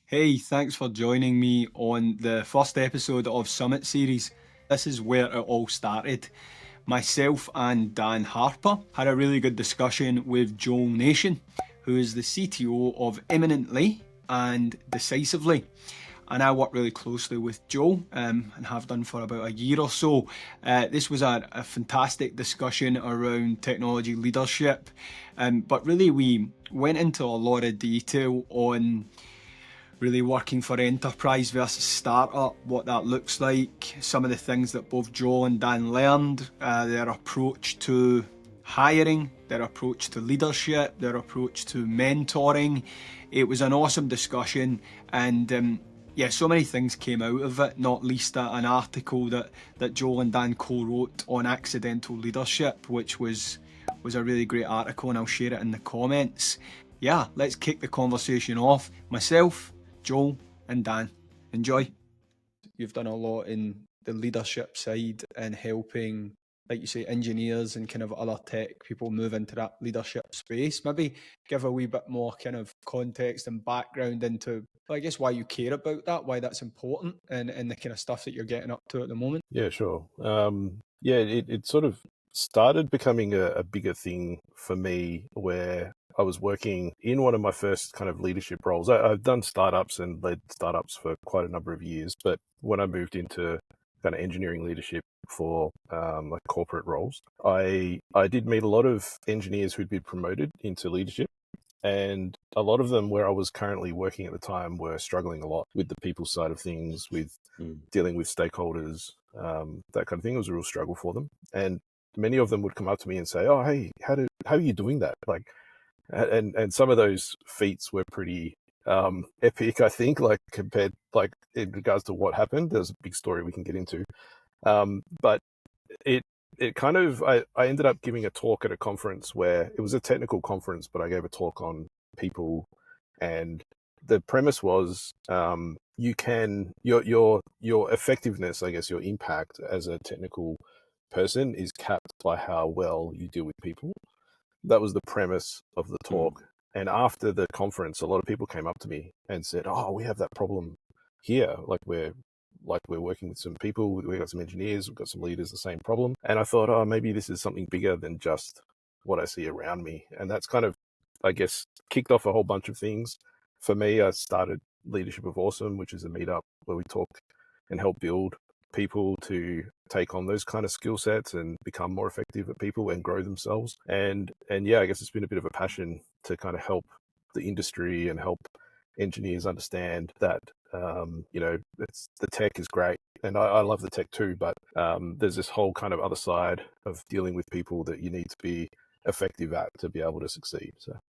Hey, thanks for joining me on the first episode of Summit Series. This is where it all started. Myself and Dan Harper had a really good discussion with Joel Nation, who is the CTO of Imminently and Decisively. And I work really closely with Joel and have done for about a year or so. This was a fantastic discussion around technology leadership, but really we went into a lot of detail on really working for enterprise versus startup, what that looks like, some of the things that both Joe and Dan learned, their approach to hiring, their approach to leadership, their approach to mentoring. It was an awesome discussion, and yeah, so many things came out of it, not least an article that Joel and Dan co-wrote on accidental leadership, which was a really great article, and I'll share it in the comments. Yeah, let's kick the conversation off. Myself, Joel and Dan. Enjoy. You've done a lot in the leadership side and helping, like you say, engineers and kind of other tech people move into that leadership space. Maybe give a wee bit more kind of context and background into, I guess, why you care about that, why that's important, and the kind of stuff that you're getting up to at the moment. Yeah, sure. It sort of started becoming a bigger thing for me where I was working in one of my first kind of leadership roles. I've done startups and led startups for quite a number of years, but when I moved into kind of engineering leadership for like corporate roles, I did meet a lot of engineers who'd been promoted into leadership. And a lot of them where I was currently working at the time were struggling a lot with the people side of things, with dealing with stakeholders, that kind of thing. It was a real struggle for them. And many of them would come up to me and say, "Oh, hey, how are you doing that?" Like, and some of those feats were pretty epic, I think, like compared, like in regards to what happened. There's a big story we can get into. But it kind of, I ended up giving a talk at a conference where it was a technical conference, but I gave a talk on people, and the premise was your effectiveness, I guess, your impact as a technical person is capped by how well you deal with people. That was the premise of the talk. And after the conference, a lot of people came up to me and said, "Oh, we have that problem here. We're working with some people. We've got some engineers. We've got some leaders. The same problem." And I thought, oh, maybe this is something bigger than just what I see around me. And that's kind of, I guess, kicked off a whole bunch of things. For me, I started Leadership of Awesome, which is a meetup where we talk and help build people to take on those kind of skill sets and become more effective at people and grow themselves. And yeah, I guess it's been a bit of a passion to kind of help the industry and help engineers understand that the tech is great, and I love the tech too, but there's this whole kind of other side of dealing with people that you need to be effective at to be able to succeed. So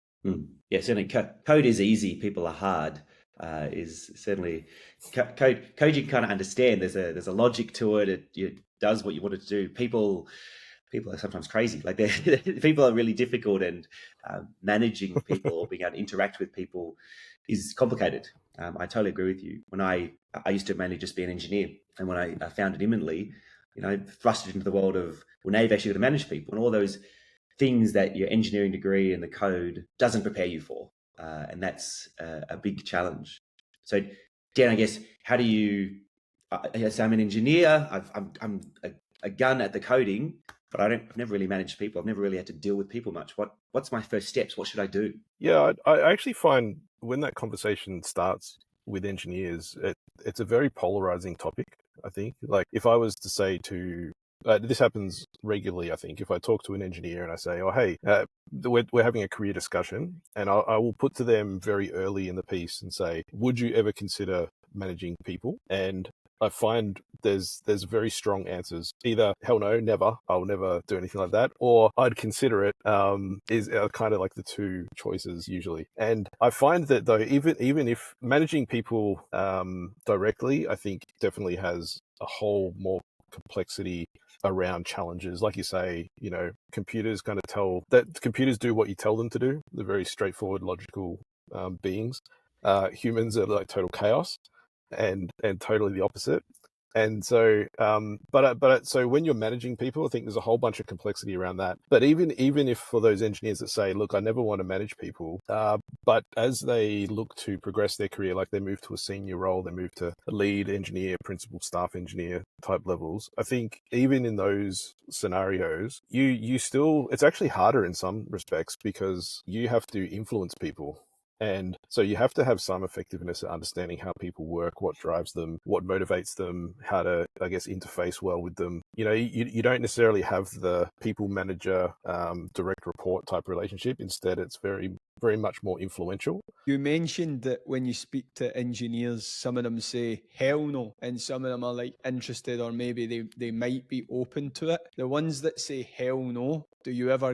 yeah, certainly code is easy, people are hard. Is certainly code you can kind of understand. There's a logic to it. It does what you want it to do. People are sometimes crazy. Like people are really difficult, and managing people or being able to interact with people is complicated. I totally agree with you. When I used to mainly just be an engineer, and when I founded Imminently, thrusted into the world of, well, now you've actually got to manage people and all those things that your engineering degree and the code doesn't prepare you for. And that's a big challenge. So, Dan, I guess, how do you, so I'm an engineer, I'm a gun at the coding, but I've never really managed people. I've never really had to deal with people much. What's my first steps? What should I do? Yeah, I actually find when that conversation starts with engineers, it's a very polarizing topic, I think. Like if I was to say to, this happens regularly, I think, if I talk to an engineer and I say, "Oh, hey, we're having a career discussion," and I will put to them very early in the piece and say, "Would you ever consider managing people?" And I find there's very strong answers. Either hell no, never, I'll never do anything like that, or I'd consider it. Is kind of like the two choices usually. And I find that though, even if managing people directly, I think definitely has a whole more complexity around challenges. Like you say, computers kind of tell that computers do what you tell them to do. They're very straightforward, logical beings. Humans are like total chaos and totally the opposite. And so, so when you're managing people, I think there's a whole bunch of complexity around that. But even if for those engineers that say, look, I never want to manage people, but as they look to progress their career, like they move to a senior role, they move to a lead engineer, principal staff engineer type levels, I think even in those scenarios, you still, it's actually harder in some respects because you have to influence people. And so you have to have some effectiveness at understanding how people work, what drives them, what motivates them, how to, I guess, interface well with them. You know, you don't necessarily have the people manager, direct report type relationship. Instead, it's very, very much more influential. You mentioned that when you speak to engineers, some of them say hell no, and some of them are like interested, or maybe they might be open to it. The ones that say hell no, do you ever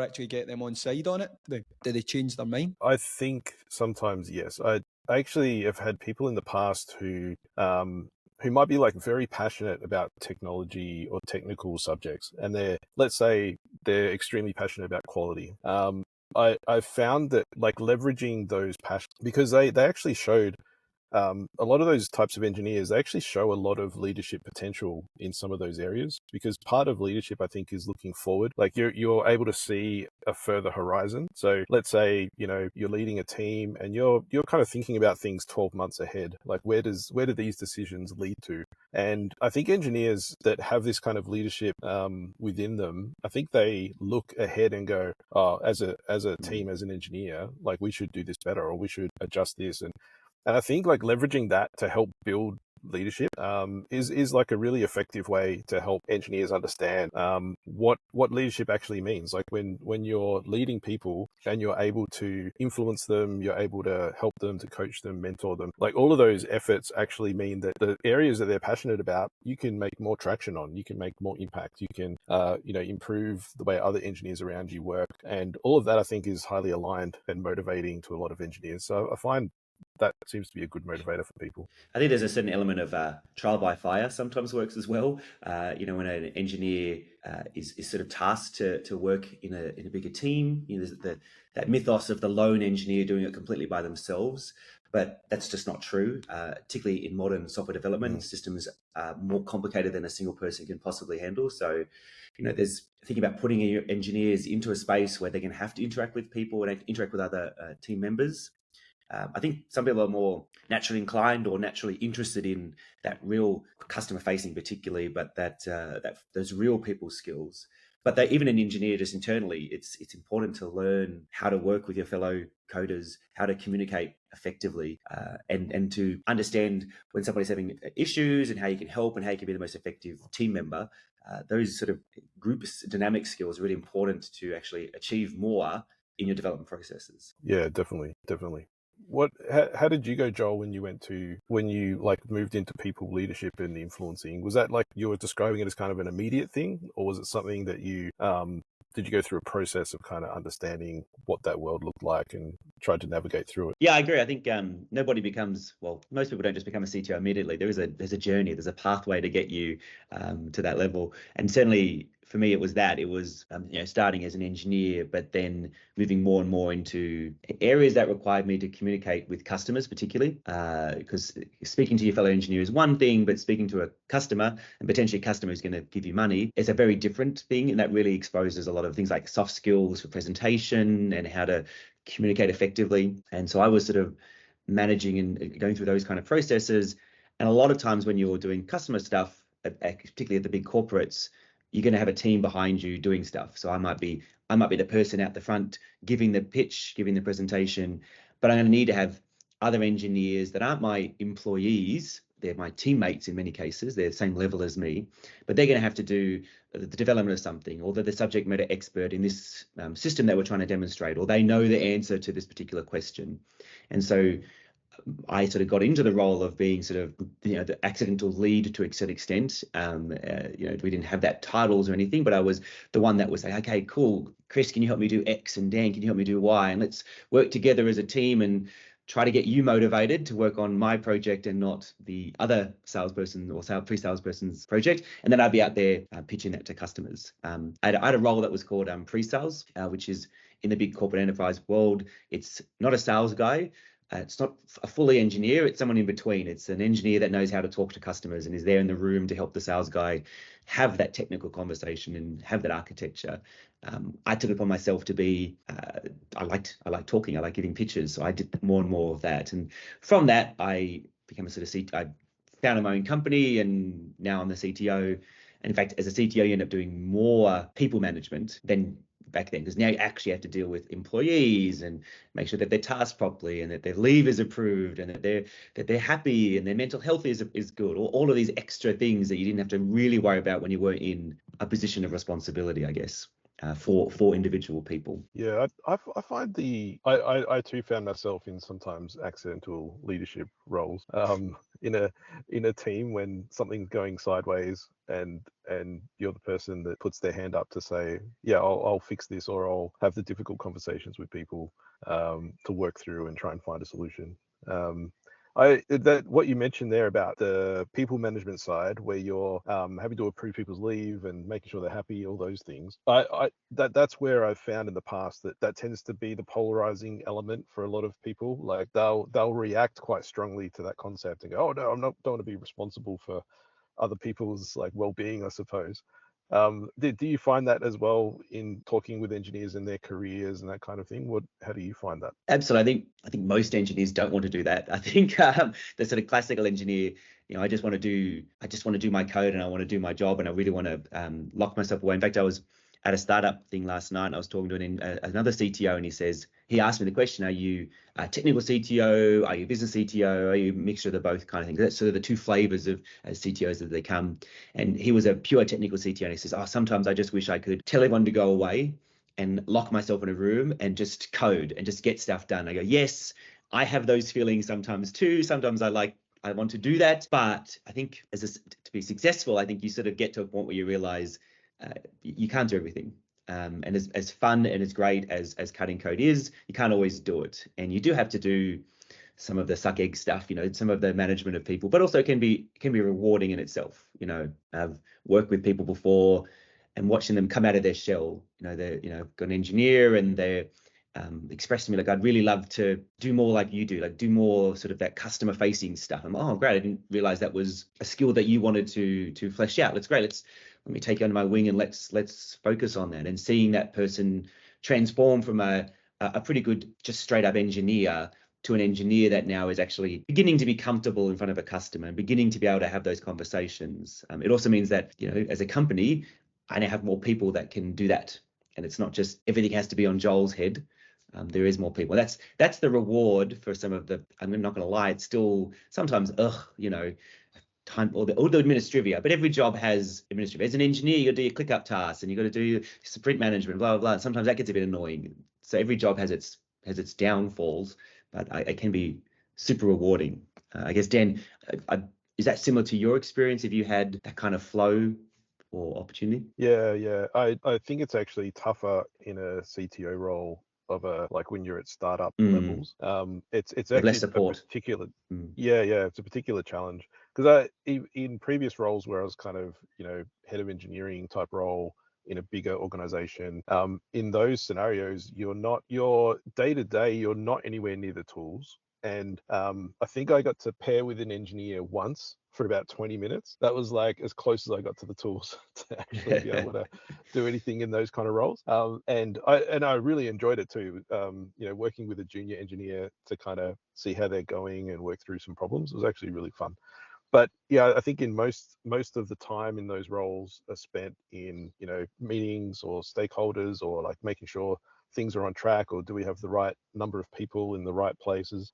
actually get them on side on it? Do they change their mind? I think sometimes, yes. I actually have had people in the past who might be like very passionate about technology or technical subjects, and let's say they're extremely passionate about quality. I've found that like leveraging those passions, because they actually showed a lot of those types of engineers, they actually show a lot of leadership potential in some of those areas, because part of leadership, I think, is looking forward. Like you're able to see a further horizon. So let's say, you know, you're leading a team and you're kind of thinking about things 12 months ahead. Like where do these decisions lead to? And I think engineers that have this kind of leadership within them, I think they look ahead and go, oh, as a team, as an engineer, like we should do this better, or we should adjust this. And I think like leveraging that to help build leadership is like a really effective way to help engineers understand what leadership actually means. Like when you're leading people and you're able to influence them, you're able to help them, to coach them, mentor them, like all of those efforts actually mean that the areas that they're passionate about, you can make more traction on, you can make more impact, you can improve the way other engineers around you work. And all of that, I think, is highly aligned and motivating to a lot of engineers. So I find that seems to be a good motivator for people. I think there's a certain element of trial by fire sometimes works as well. When an engineer is sort of tasked to work in a bigger team, there's that mythos of the lone engineer doing it completely by themselves. But that's just not true, particularly in modern software development. Systems are more complicated than a single person can possibly handle. So, there's thinking about putting your engineers into a space where they're going to have to interact with people and interact with other team members. I think some people are more naturally inclined or naturally interested in that real customer facing, particularly, but that those real people skills. But even an engineer, just internally, it's important to learn how to work with your fellow coders, how to communicate effectively, and to understand when somebody's having issues and how you can help and how you can be the most effective team member. Those sort of group dynamic skills are really important to actually achieve more in your development processes. Yeah, definitely. How did you go, Joel, when you like moved into people leadership and influencing? Was that like you were describing it as kind of an immediate thing, or was it something that you did you go through a process of kind of understanding what that world looked like and tried to navigate through it? Yeah, I agree. I think nobody becomes, well, most people don't just become a CTO immediately. There's a journey, there's a pathway to get you to that level. And certainly for me, it was starting as an engineer, but then moving more and more into areas that required me to communicate with customers, particularly because speaking to your fellow engineer is one thing, but speaking to a customer, and potentially a customer who's going to give you money, is a very different thing. And that really exposes a lot of things like soft skills for presentation and how to communicate effectively. And so I was sort of managing and going through those kind of processes. And a lot of times when you're doing customer stuff, particularly at the big corporates, you're going to have a team behind you doing stuff. So I might be the person out the front giving the pitch, giving the presentation, but I'm going to need to have other engineers that aren't my employees. They're my teammates in many cases. They're the same level as me, but they're going to have to do the development of something, or they're the subject matter expert in this system that we're trying to demonstrate, or they know the answer to this particular question. And so I sort of got into the role of being sort of, the accidental lead to a certain extent. We didn't have that titles or anything, but I was the one that was like, okay, cool, Kris, can you help me do X? And Dan, can you help me do Y? And let's work together as a team and try to get you motivated to work on my project and not the other salesperson or pre-salesperson's project. And then I'd be out there pitching that to customers. I had a role that was called pre-sales, which is in the big corporate enterprise world. It's not a sales guy, it's not a fully engineer, it's someone in between. It's an engineer that knows how to talk to customers and is there in the room to help the sales guy have that technical conversation and have that architecture. I took it upon myself to be, I like talking, I like giving pitches, so I did more and more of that. And from that, I became a sort of I founded my own company, and now I'm the CTO. And in fact, as a CTO, you end up doing more people management than back then, because now you actually have to deal with employees and make sure that they're tasked properly and that their leave is approved and that they're happy and their mental health is good. All of these extra things that you didn't have to really worry about when you were in a position of responsibility, I guess. For individual people. Yeah, I find I too found myself in sometimes accidental leadership roles in a team when something's going sideways and you're the person that puts their hand up to say, yeah, I'll fix this, or I'll have the difficult conversations with people to work through and try and find a solution. What you mentioned there about the people management side, where you're having to approve people's leave and making sure they're happy, all those things. That's where I've found in the past that tends to be the polarizing element for a lot of people. Like they'll react quite strongly to that concept and go, oh no, don't want to be responsible for other people's like well-being, I suppose. Do you find that as well in talking with engineers in their careers and that kind of thing? How do you find that? Absolutely. I think most engineers don't want to do that. I think the sort of classical engineer, I just want to do my code and I want to do my job and I really want to lock myself away. In fact, I was at a startup thing last night and I was talking to another CTO, and he asked me the question, are you a technical CTO? Are you a business CTO? Are you a mixture of the both kind of things? That's sort of the two flavors of CTOs that they come. And he was a pure technical CTO, and he says, sometimes I just wish I could tell everyone to go away and lock myself in a room and just code and just get stuff done. I go, yes, I have those feelings sometimes too. Sometimes I want to do that, but I think to be successful, I think you sort of get to a point where you realize you can't do everything. And as fun and as great as cutting code is, you can't always do it. And you do have to do some of the suck egg stuff, some of the management of people, but also it can be rewarding in itself. I've worked with people before and watching them come out of their shell. They're got an engineer and they're expressed to me like, I'd really love to do more like you do, like do more sort of that customer facing stuff. I'm, oh great, I didn't realize that was a skill that you wanted to flesh out. That's great. Let me take you under my wing and let's focus on that. And seeing that person transform from a pretty good just straight up engineer to an engineer that now is actually beginning to be comfortable in front of a customer and beginning to be able to have those conversations. It also means that, as a company, I now have more people that can do that. And it's not just everything has to be on Joel's head. There is more people. That's the reward for some of the, I'm not going to lie, it's still sometimes, time, all the administrivia, but every job has administrivia. As an engineer, you got to do your ClickUp tasks and you got to do sprint management, blah, blah, blah. Sometimes that gets a bit annoying. So every job has its downfalls, but it can be super rewarding. I guess, Dan, is that similar to your experience? Have you had that kind of flow or opportunity? Yeah. I think it's actually tougher in a CTO role of like when you're at startup levels. It's actually less support. A particular it's a particular challenge, because in previous roles where I was kind of head of engineering type role in a bigger organization, in those scenarios your day to day you're not anywhere near the tools. And I think I got to pair with an engineer once for about 20 minutes. That was like as close as I got to the tools to actually be able to do anything in those kind of roles. And I really enjoyed it too. Working with a junior engineer to kind of see how they're going and work through some problems was actually really fun. But yeah, I think in most of the time in those roles are spent in meetings or stakeholders, or like making sure things are on track, or do we have the right number of people in the right places.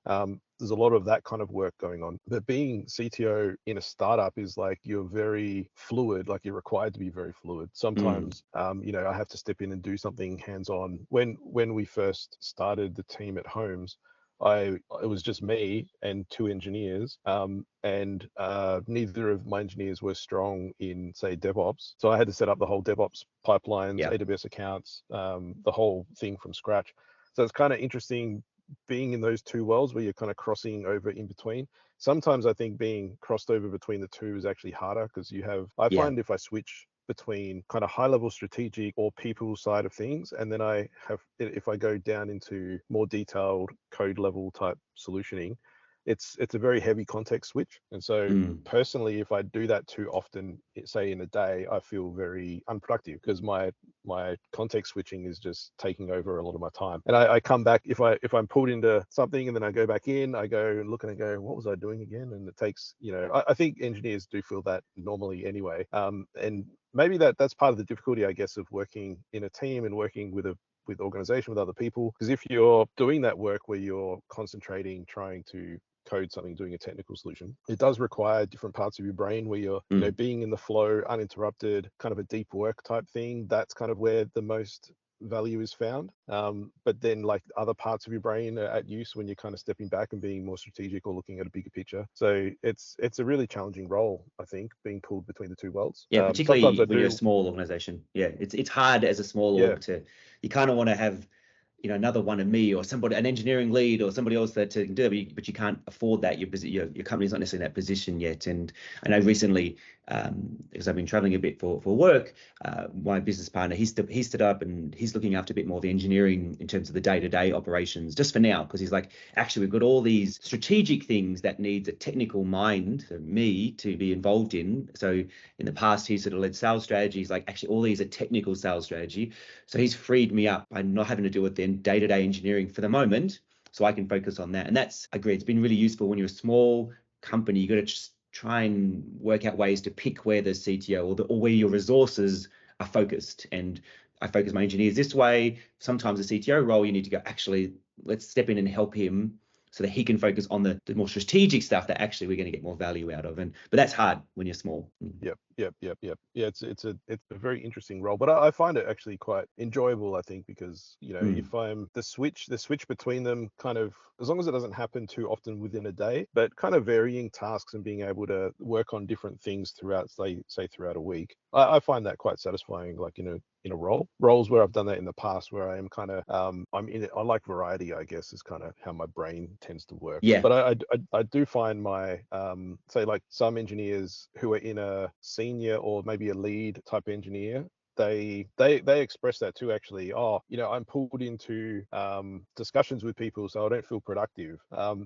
There's a lot of that kind of work going on. But being CTO in a startup is like you're very fluid, like you're required to be very fluid. Sometimes, I have to step in and do something hands-on. When we first started the team at Holmes, it was just me and two engineers, and neither of my engineers were strong in, say, DevOps. So I had to set up the whole DevOps pipelines, AWS accounts, the whole thing from scratch. So it's kind of interesting being in those two worlds where you're kind of crossing over in between. Sometimes I think being crossed over between the two is actually harder, because I find if I switch between kind of high level strategic or people side of things. And then if I go down into more detailed code level type solutioning, it's a very heavy context switch. And so personally, if I do that too often, say in a day, I feel very unproductive because my context switching is just taking over a lot of my time. And I come back, if I'm pulled into something and then I go back in, I go and look and I go, what was I doing again? And it takes, I think engineers do feel that normally anyway. And maybe that's part of the difficulty, I guess, of working in a team and working with organization, with other people. Because if you're doing that work where you're concentrating, trying to code something, doing a technical solution, it does require different parts of your brain where you're being in the flow, uninterrupted, kind of a deep work type thing. That's kind of where the most value is found. But then like other parts of your brain are at use when you're kind of stepping back and being more strategic or looking at a bigger picture. So it's a really challenging role, I think, being pulled between the two worlds. Yeah, particularly when you're a small organization. Yeah, it's hard as a small org you kind of want to have another one of me or somebody, an engineering lead or somebody else that can do it, but you can't afford that. Your company's not necessarily in that position yet. And I know recently, because I've been traveling a bit for work, my business partner, he stood up and he's looking after a bit more of the engineering in terms of the day-to-day operations, just for now, because he's like, actually, we've got all these strategic things that needs a technical mind, me, to be involved in. So in the past, he sort of led sales strategies, like actually all these are technical sales strategy. So he's freed me up by not having to deal with the day-to-day engineering for the moment, so I can focus on that. And that's, I agree, it's been really useful when you're a small company. You got to just try and work out ways to pick where the CTO or where your resources are focused. And I focus my engineers this way. Sometimes the CTO role, you need to go, actually, let's step in and help him so that he can focus on the more strategic stuff that actually we're going to get more value out of. But that's hard when you're small. Yep. Yeah, it's a very interesting role, but I find it actually quite enjoyable, I think, because if I'm the switch between them, kind of, as long as it doesn't happen too often within a day, but kind of varying tasks and being able to work on different things throughout, say throughout a week, I find that quite satisfying. Like in a roles where I've done that in the past, where I am kind of I'm in it. I like variety, I guess, is kind of how my brain tends to work. Yeah. But I do find my say like some engineers who are in a senior or maybe a lead type engineer, they express that too, actually. I'm pulled into discussions with people, so I don't feel productive.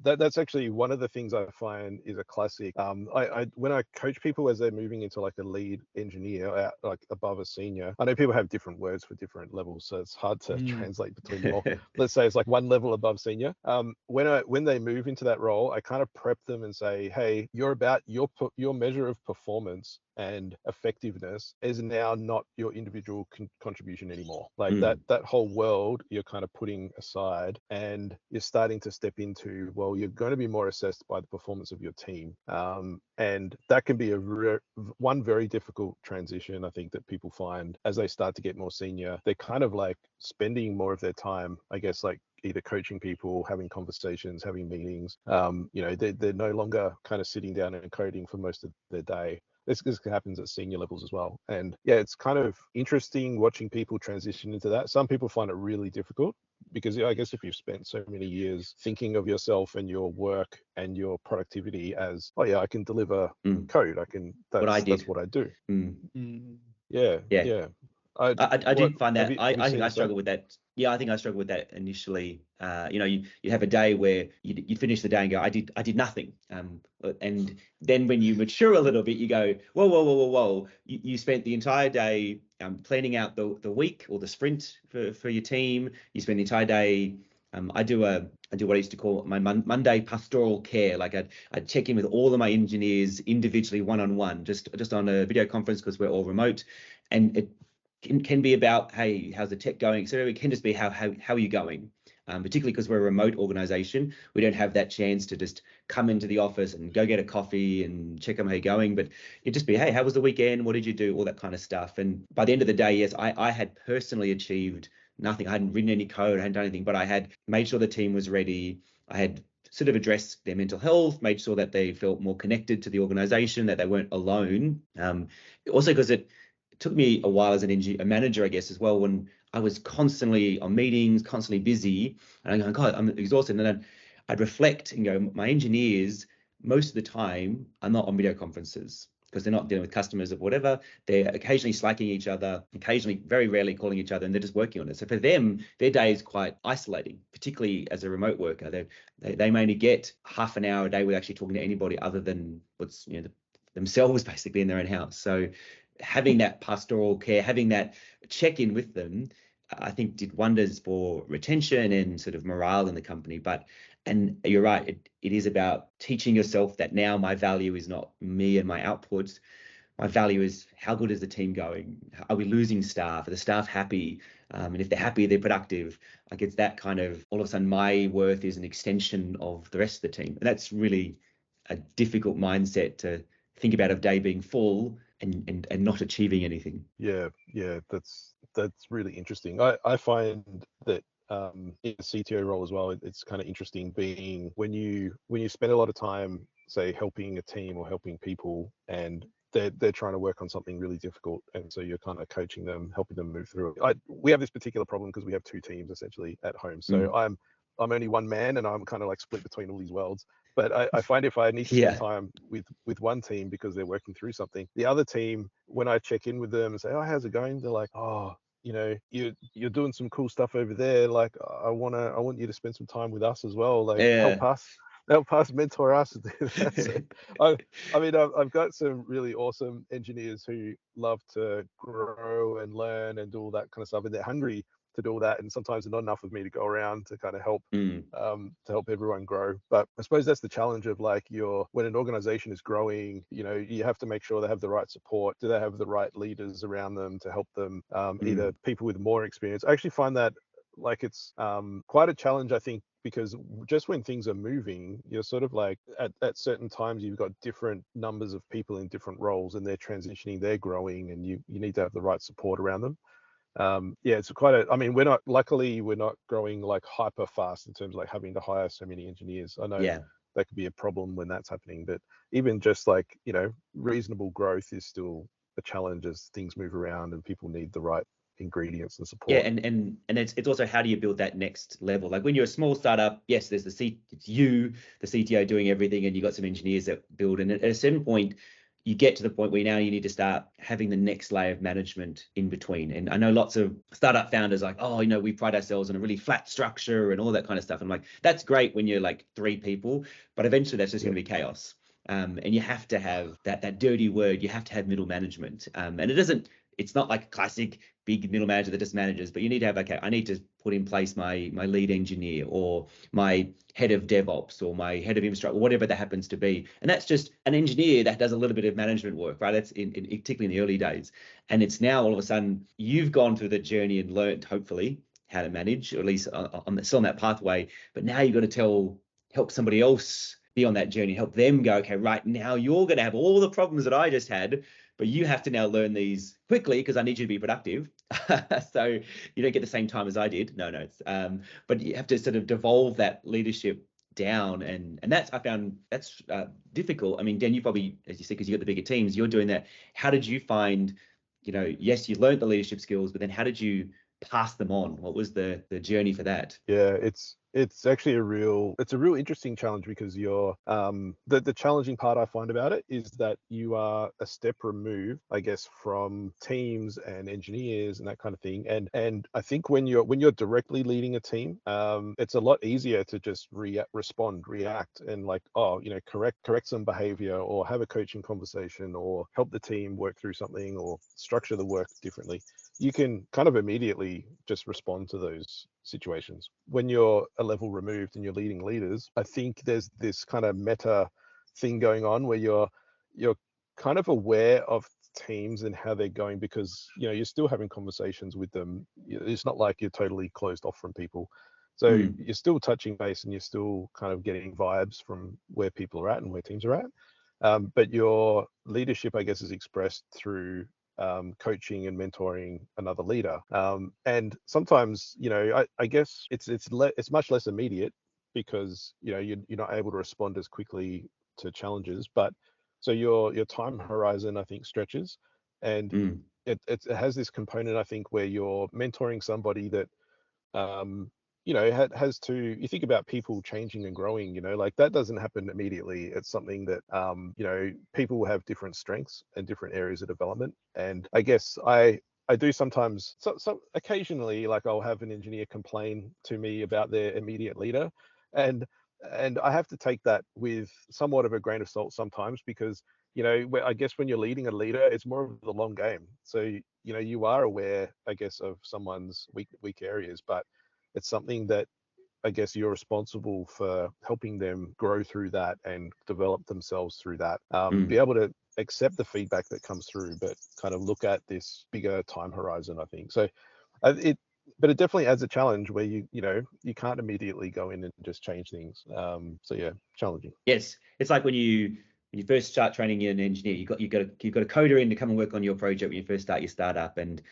That's actually one of the things I find is a classic. I when I coach people as they're moving into like a lead engineer, like above a senior, I know people have different words for different levels, so it's hard to translate between them all. Let's say it's like one level above senior. When they move into that role, I kind of prep them and say, hey, you're about your measure of performance and effectiveness is now not your individual contribution anymore. Like that whole world you're kind of putting aside, and you're starting to step into, well, you're going to be more assessed by the performance of your team. And that can be one very difficult transition, I think, that people find as they start to get more senior. They're kind of like spending more of their time, I guess, like either coaching people, having conversations, having meetings. They're no longer kind of sitting down and coding for most of their day. This happens at senior levels as well. And yeah, it's kind of interesting watching people transition into that. Some people find it really difficult because I guess if you've spent so many years thinking of yourself and your work and your productivity as, oh yeah, I can deliver code. That's what I do. Yeah. I did find that. I think I struggled with that. Yeah, I think I struggled with that initially. You have a day where you finish the day and go, I did nothing. And then when you mature a little bit, you go, whoa. You spent the entire day planning out the week or the sprint for your team. You spend the entire day. I do what I used to call my Monday pastoral care. Like I'd check in with all of my engineers individually, one-on-one, just on a video conference because we're all remote, and it can be about, hey, how's the tech going? So it can just be how are you going? Particularly because we're a remote organization, we don't have that chance to just come into the office and go get a coffee and check on how you're going. But it'd just be, hey, how was the weekend? What did you do? All that kind of stuff. And by the end of the day, yes, I had personally achieved nothing. I hadn't written any code, I hadn't done anything, but I had made sure the team was ready. I had sort of addressed their mental health, made sure that they felt more connected to the organization, that they weren't alone. Also, because it took me a while as a manager, I guess, as well, when I was constantly on meetings, constantly busy, and I'm going, God, I'm exhausted. And then I'd reflect and go, my engineers, most of the time, are not on video conferences. because they're not dealing with customers or whatever. They're occasionally slacking each other, occasionally, very rarely calling each other, and they're just working on it. So for them, their day is quite isolating, particularly as a remote worker. They may only get half an hour a day with actually talking to anybody other than what's, themselves basically in their own house. So having that pastoral care, having that check-in with them, I think did wonders for retention and sort of morale in the company. And you're right, it is about teaching yourself that now my value is not me and my outputs. My value is how good is the team going? Are we losing staff? Are the staff happy? And if they're happy, they're productive. Like it's that kind of, all of a sudden my worth is an extension of the rest of the team. And that's really a difficult mindset to think about, of day being full and not achieving anything. Yeah, that's really interesting. I find that in the CTO role as well, it's kind of interesting being when you spend a lot of time, say, helping a team or helping people, and they're trying to work on something really difficult, and so you're kind of coaching them, helping them move through it. We have this particular problem because we have two teams essentially at home. So I'm only one man, and I'm kind of like split between all these worlds. But I find if I need to spend time with one team because they're working through something, the other team, when I check in with them and say, "Oh, how's it going?" They're like, "Oh, you're doing some cool stuff over there. Like, I want you to spend some time with us as well. Like, help us mentor us." So, I've got some really awesome engineers who love to grow and learn and do all that kind of stuff, and they're hungry to do all that. And sometimes there's not enough of me to go around to kind of help everyone grow. But I suppose that's the challenge of like when an organization is growing, you have to make sure they have the right support. Do they have the right leaders around them to help them? Either people with more experience. I actually find that like it's quite a challenge, I think, because just when things are moving, you're sort of like at certain times you've got different numbers of people in different roles, and they're transitioning, they're growing, and you need to have the right support around them. It's luckily we're not growing like hyper fast in terms of like having to hire so many engineers. I know that could be a problem when that's happening, but even just like, reasonable growth is still a challenge as things move around and people need the right ingredients and support. Yeah, and it's also, how do you build that next level? Like when you're a small startup, yes, there's it's you, the CTO, doing everything, and you got some engineers that build. And at a certain point, you get to the point where now you need to start having the next layer of management in between. And I know lots of startup founders like, oh, we pride ourselves on a really flat structure and all that kind of stuff. I'm like, that's great when you're like 3 people, but eventually that's just going to be chaos. And you have to have that dirty word. You have to have middle management. And it's not like a classic big middle manager that just manages, but you need to have, okay, I need to put in place my lead engineer or my head of DevOps or my head of infrastructure, whatever that happens to be. And that's just an engineer that does a little bit of management work, right? That's particularly in the early days. And it's now all of a sudden you've gone through the journey and learned, hopefully, how to manage, or at least still on that pathway. But now you've got to help somebody else be on that journey, help them go, okay, right, now you're going to have all the problems that I just had, but you have to now learn these quickly because I need you to be productive. So you don't get the same time as I did. No. But you have to sort of devolve that leadership down, and I found that's difficult. I mean, Dan, you probably, as you said, because you got the bigger teams, you're doing that. How did you find, yes, you learned the leadership skills, but then how did you pass them on? What was the journey for that? Yeah, it's actually a real interesting challenge, because you're the challenging part I find about it is that you are a step removed, I guess, from teams and engineers and that kind of thing. And I think when you're directly leading a team, it's a lot easier to just react and like, correct some behavior, or have a coaching conversation, or help the team work through something, or structure the work differently. You can kind of immediately just respond to those situations. When you're a level removed and you're leading leaders, I think there's this kind of meta thing going on where you're kind of aware of teams and how they're going, because you're still having conversations with them. It's not like you're totally closed off from people. So you're still touching base, and you're still kind of getting vibes from where people are at and where teams are at. But your leadership, I guess, is expressed through coaching and mentoring another leader. And sometimes, I guess it's much less immediate, because you're not able to respond as quickly to challenges. But so your time horizon, I think, stretches, and it has this component, I think, where you're mentoring somebody that has to, you think about people changing and growing, like that doesn't happen immediately. It's something that, people have different strengths and different areas of development. And I guess I do sometimes, so occasionally, like I'll have an engineer complain to me about their immediate leader, and I have to take that with somewhat of a grain of salt sometimes, because I guess when you're leading a leader, it's more of the long game. So you are aware, I guess, of someone's weak areas, but it's something that I guess you're responsible for helping them grow through that and develop themselves through that. Be able to accept the feedback that comes through, but kind of look at this bigger time horizon, I think. So but it definitely adds a challenge where you can't immediately go in and just change things. So yeah, challenging. Yes, it's like when you first start training an engineer, you've got a coder in to come and work on your project when you first start your startup, and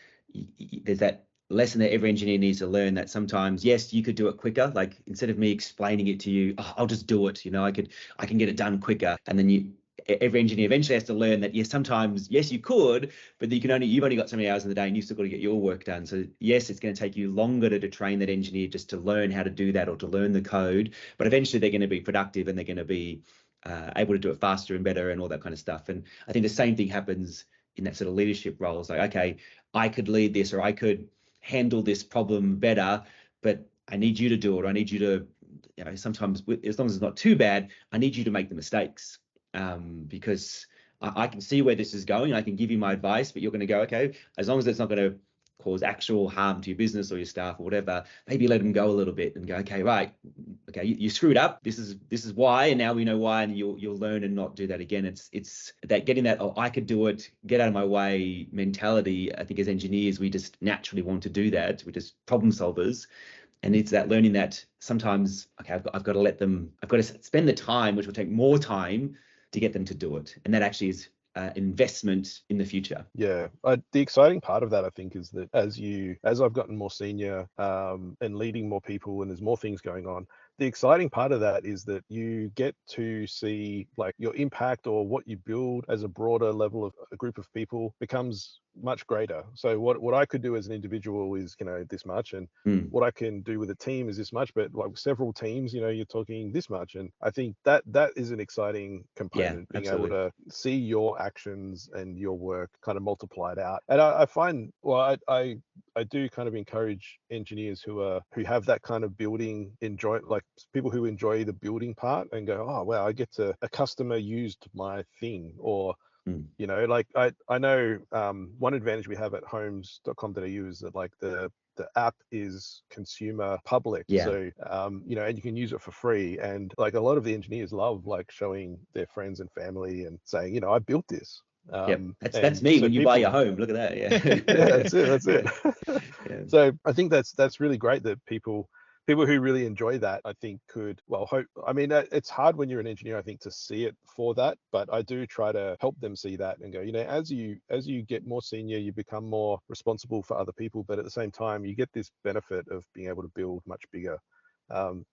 there's that lesson that every engineer needs to learn, that sometimes, yes, you could do it quicker. Like instead of me explaining it to you, I'll just do it. I can get it done quicker. And then every engineer eventually has to learn that, yes, sometimes, yes, you could, but you've only got so many hours in the day and you've still got to get your work done. So yes, it's going to take you longer to train that engineer just to learn how to do that or to learn the code, but eventually they're going to be productive and they're going to be able to do it faster and better and all that kind of stuff. And I think the same thing happens in that sort of leadership role. It's like, okay, I could lead this, or I could handle this problem better, but I need you to do it. I need you to, sometimes, as long as it's not too bad, I need you to make the mistakes, because I can see where this is going. I can give you my advice, but you're going to go, okay, as long as it's not going to cause actual harm to your business or your staff or whatever, maybe let them go a little bit and go, okay, right, okay, you screwed up. This is why, and now we know why, and you'll learn and not do that again. It's that getting that, oh, I could do it, get out of my way mentality. I think as engineers, we just naturally want to do that. We're just problem solvers. And it's that learning that sometimes, okay, I've got to spend the time, which will take more time, to get them to do it. And that actually is investment in the future. Yeah, the exciting part of that, I think, is that as I've gotten more senior and leading more people, and there's more things going on, the exciting part of that is that you get to see like your impact, or what you build as a broader level of a group of people becomes much greater. So what I could do as an individual is this much, and what I can do with a team is this much, but like several teams, you're talking this much. And I think that is an exciting component, being able to see your actions and your work kind of multiplied out. And I find, well, I do kind of encourage engineers who have that kind of building like people who enjoy the building part and go, oh wow, I get to, a customer used my thing, or like I know one advantage we have at homes.com.au is that like the app is consumer public. So and you can use it for free, and like a lot of the engineers love like showing their friends and family and saying, I built this. That's me, so when you buy your home, look at that. That's it. So I think that's really great that people who really enjoy that, I think, could, well, hope. I mean, it's hard when you're an engineer, I think, to see it for that, but I do try to help them see that and go, as you get more senior, you become more responsible for other people, but at the same time, you get this benefit of being able to build much bigger. And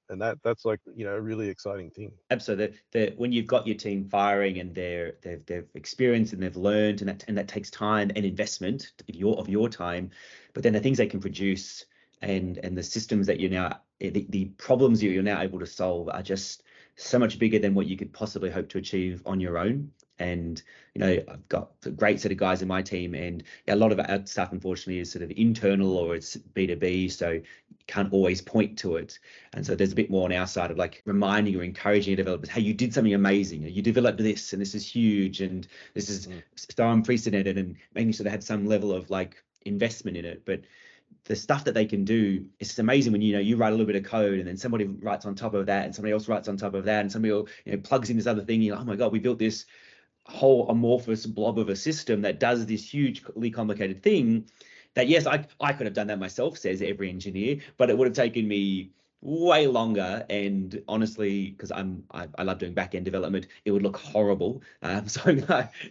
that's like, a really exciting thing. Absolutely. When you've got your team firing and they've experienced and they've learned, and that takes time and investment of your time, but then the things they can produce and the systems that the problems you're now able to solve are just so much bigger than what you could possibly hope to achieve on your own. And I've got a great set of guys in my team, and a lot of our stuff, unfortunately, is sort of internal or it's B2B, so you can't always point to it. And so there's a bit more on our side of like reminding or encouraging your developers, hey, you did something amazing, you developed this, and this is huge, and this is so unprecedented, and making sure they had some level of like investment in it. But the stuff that they can do, it's just amazing when you write a little bit of code, and then somebody writes on top of that, and somebody else writes on top of that, and somebody else, plugs in this other thing. You're like, oh my god, we built this whole amorphous blob of a system that does this hugely complicated thing that, yes, I could have done that myself, says every engineer, but it would have taken me way longer. And honestly, because I love doing back-end development, it would look horrible. So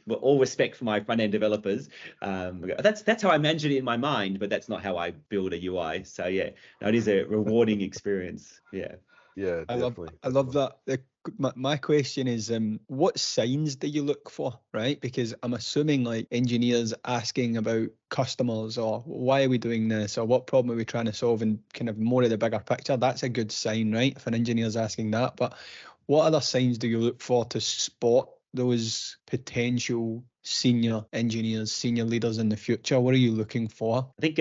with all respect for my front-end developers, that's how I imagine it in my mind, but that's not how I build a UI. So yeah, no, it is a rewarding experience. Yeah, definitely. I love that. My question is, what signs do you look for, right? Because I'm assuming like engineers asking about customers or why are we doing this or what problem are we trying to solve and kind of more of the bigger picture, that's a good sign, right? If an engineer's asking that. But what other signs do you look for to spot those potential senior engineers, senior leaders in the future? What are you looking for? I think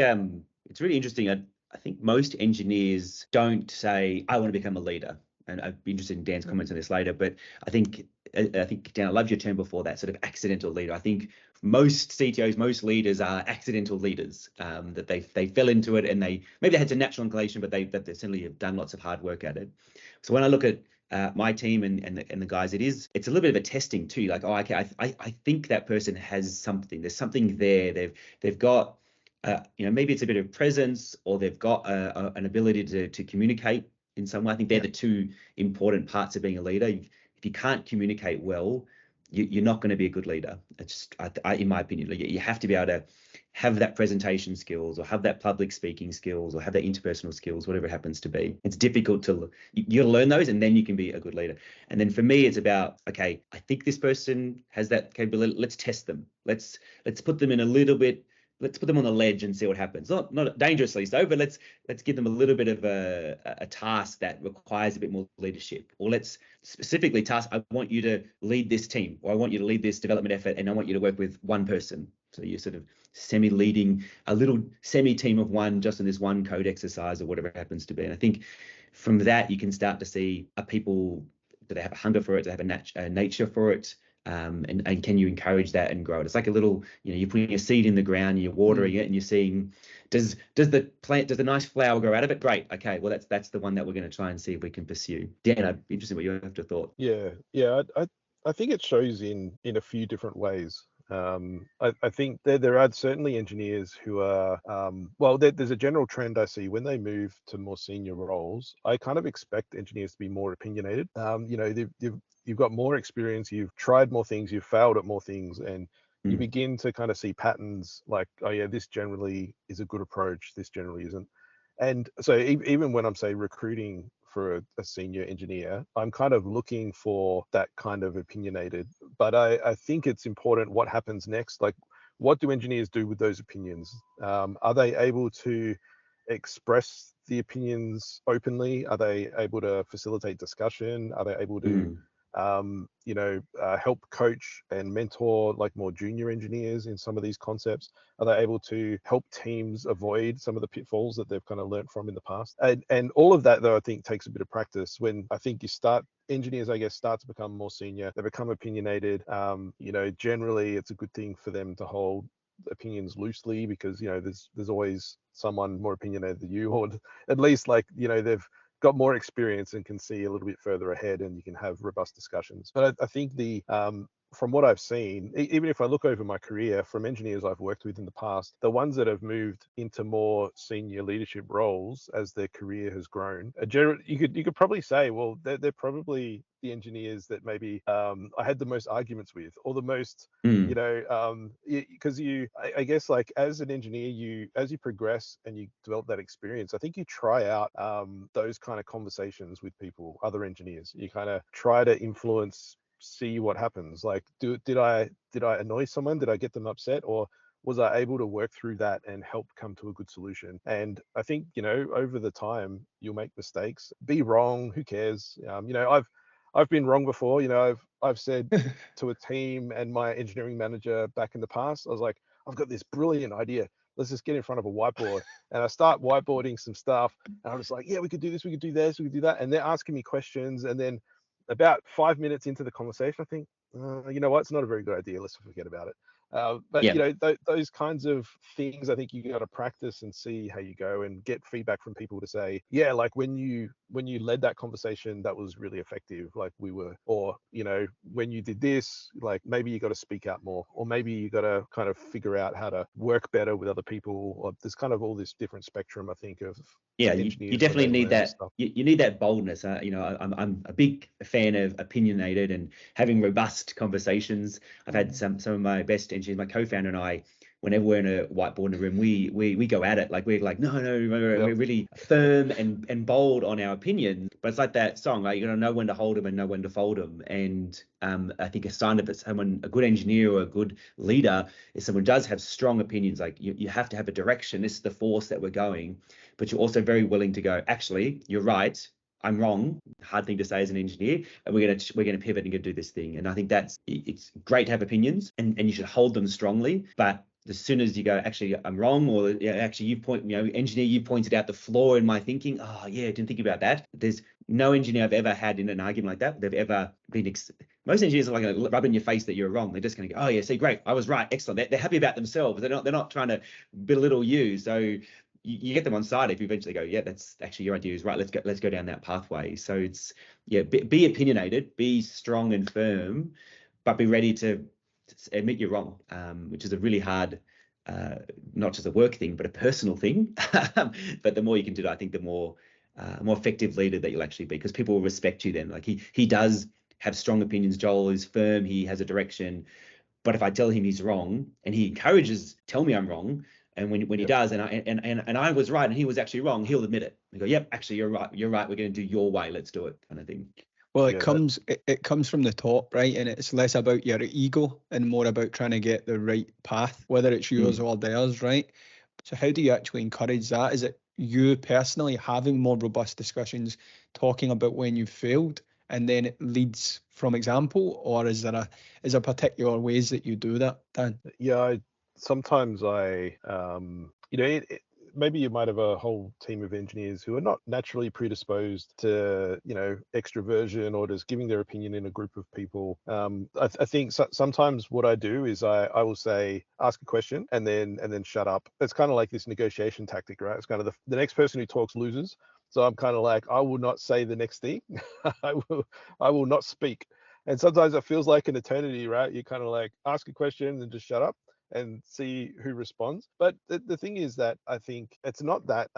it's really interesting. I think most engineers don't say, I want to become a leader. And I'd be interested in Dan's comments on this later. But I think, Dan, I loved your term before that, sort of accidental leader. I think most CTOs, most leaders are accidental leaders, that they fell into it and maybe they had some natural inclination, but they certainly have done lots of hard work at it. So when I look at my team and the guys, it's a little bit of a testing too. Like, oh, okay, I think that person has something. There's something there. They've got, maybe it's a bit of presence, or they've got an ability to communicate in some way. I think they're the two important parts of being a leader. If you can't communicate well, you're not going to be a good leader. It's just, in my opinion, you have to be able to have that presentation skills, or have that public speaking skills, or have that interpersonal skills, whatever it happens to be. It's difficult you learn those, and then you can be a good leader. And then for me, it's about, okay, I think this person has that capability. Let's test them. Let's put them in a little bit. Let's put them on the ledge and see what happens. Not dangerously so, but let's give them a little bit of a task that requires a bit more leadership. Or let's specifically task, I want you to lead this team, or I want you to lead this development effort, and I want you to work with one person. So you're sort of semi-leading a little semi-team of one just in this one code exercise, or whatever it happens to be. And I think from that, you can start to see, are people, do they have a hunger for it? Do they have a nature for it? And can you encourage that and grow it? It's like a little, you're putting a seed in the ground, you're watering it, and you're seeing, does the nice flower grow out of it? Great. Okay. Well, that's the one that we're going to try and see if we can pursue. Dan, I'd be interested in what you have to thought. Yeah. I think it shows in a few different ways. I think there are certainly engineers who are, there's a general trend I see when they move to more senior roles. I kind of expect engineers to be more opinionated. You've got more experience, you've tried more things, you've failed at more things, and you begin to kind of see patterns like, oh yeah, this generally is a good approach, this generally isn't. And so even when I'm, say, recruiting for a senior engineer, I'm kind of looking for that kind of opinionated. But I think it's important what happens next. Like, what do engineers do with those opinions? Are they able to express the opinions openly? Are they able to facilitate discussion? Are they able to help coach and mentor like more junior engineers in some of these concepts? Are they able to help teams avoid some of the pitfalls that they've kind of learned from in the past? And all of that, though, I think takes a bit of practice. When I think engineers, I guess, start to become more senior, they become opinionated. Generally it's a good thing for them to hold opinions loosely, because there's always someone more opinionated than you, or at least they've got more experience and can see a little bit further ahead, and you can have robust discussions. But I think from what I've seen, even if I look over my career, from engineers I've worked with in the past, the ones that have moved into more senior leadership roles as their career has grown, you could probably say, well, they're probably the engineers that maybe I had the most arguments with, or the most, because I guess, like, as an engineer, as you progress and you develop that experience, I think you try out those kind of conversations with people, other engineers. You kind of try to influence, see what happens. Like, did I annoy someone? Did I get them upset? Or was I able to work through that and help come to a good solution? And I think, over the time, you'll make mistakes. Be wrong, who cares? I've been wrong before. I've said to a team and my engineering manager back in the past, I was like, I've got this brilliant idea. Let's just get in front of a whiteboard. And I start whiteboarding some stuff. And I'm just like, yeah, we could do this, we could do this, we could do that. And they're asking me questions. And then about 5 minutes into the conversation, I think, you know what, it's not a very good idea. Let's forget about it. But those kinds of things, I think you got to practice and see how you go, and get feedback from people to say, yeah, like when you led that conversation, that was really effective. Like or when you did this, like maybe you got to speak out more, or maybe you got to kind of figure out how to work better with other people. Or there's kind of all this different spectrum, I think, of you definitely need that. You need that boldness. I'm a big fan of opinionated and having robust conversations. I've had some of my best engineers, my co-founder and I, whenever we're in a whiteboard in a room, we go at it. Like we're like, no, Yep. we're really firm and bold on our opinion. But it's like that song, like you gotta know when to hold them and know when to fold them. And I think a sign of it, someone, a good engineer or a good leader, is someone who does have strong opinions. Like you have to have a direction. This is the force that we're going, but you're also very willing to go, actually, you're right, I'm wrong. Hard thing to say as an engineer, and we're gonna pivot and go do this thing. And I think it's great to have opinions, and you should hold them strongly. But as soon as you go, actually, I'm wrong, or yeah, actually, engineer, you pointed out the flaw in my thinking. Oh yeah, I didn't think about that. There's no engineer I've ever had in an argument like that. They've ever been. Most engineers are like rub in your face that you're wrong. They're just going to go, oh yeah, see, great, I was right, excellent. They're happy about themselves. They're not trying to belittle you. So you get them on side if you eventually go, yeah, that's actually your idea is right. Let's go down that pathway. So it's be opinionated, be strong and firm, but be ready to admit you're wrong, which is a really hard, not just a work thing, but a personal thing. But the more you can do that, I think the more effective leader that you'll actually be, because people will respect you then. Like he does have strong opinions. Joel is firm. He has a direction. But if I tell him he's wrong and he encourages, tell me I'm wrong. And when he does, and I was right and he was actually wrong, he'll admit it. He go, yep, actually you're right. We're going to do your way. Let's do it, kind of thing. Well, it comes from the top, right? And it's less about your ego and more about trying to get the right path, whether it's yours or theirs, right? So how do you actually encourage that? Is it you personally having more robust discussions, talking about when you've failed, and then it leads from example, or is there particular ways that you do that, Dan? Yeah, sometimes maybe you might have a whole team of engineers who are not naturally predisposed to, extroversion or just giving their opinion in a group of people. I think sometimes what I do is I will say, ask a question and then shut up. It's kind of like this negotiation tactic, right? It's kind of the next person who talks loses. So I'm kind of like, I will not say the next thing. I will not speak. And sometimes it feels like an eternity, right? You kind of like ask a question and just shut up and see who responds. But the thing is that I think it's not that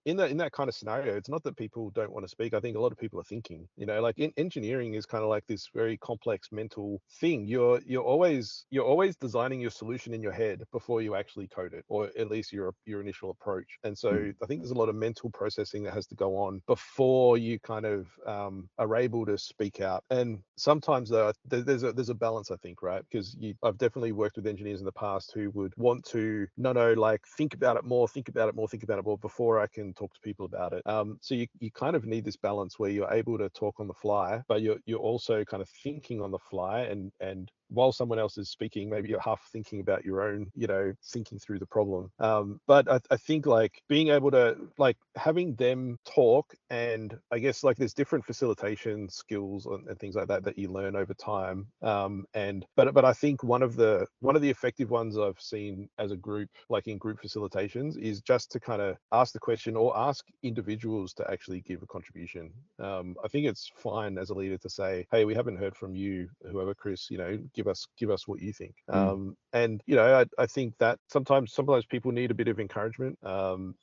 in that kind of scenario, it's not that people don't want to speak. I think a lot of people are thinking, like engineering is kind of like this very complex mental thing. You're always designing your solution in your head before you actually code it, or at least your initial approach. And so I think there's a lot of mental processing that has to go on before you kind of are able to speak out. And sometimes though, there's a balance, I think, right? Because I've definitely worked with engineers in the past who would want to think about it more before I can talk to people about it. So you kind of need this balance where you're able to talk on the fly, but you're also kind of thinking on the fly, and while someone else is speaking, maybe you're half thinking about your own, thinking through the problem. But I think like being able to having them talk, and I guess like there's different facilitation skills and things like that you learn over time. But I think one of the effective ones I've seen as a group, like in group facilitations, is just to kind of ask the question or ask individuals to actually give a contribution. I think it's fine as a leader to say, hey, we haven't heard from you, whoever, Kris, give us what you think. And I think that sometimes people need a bit of encouragement.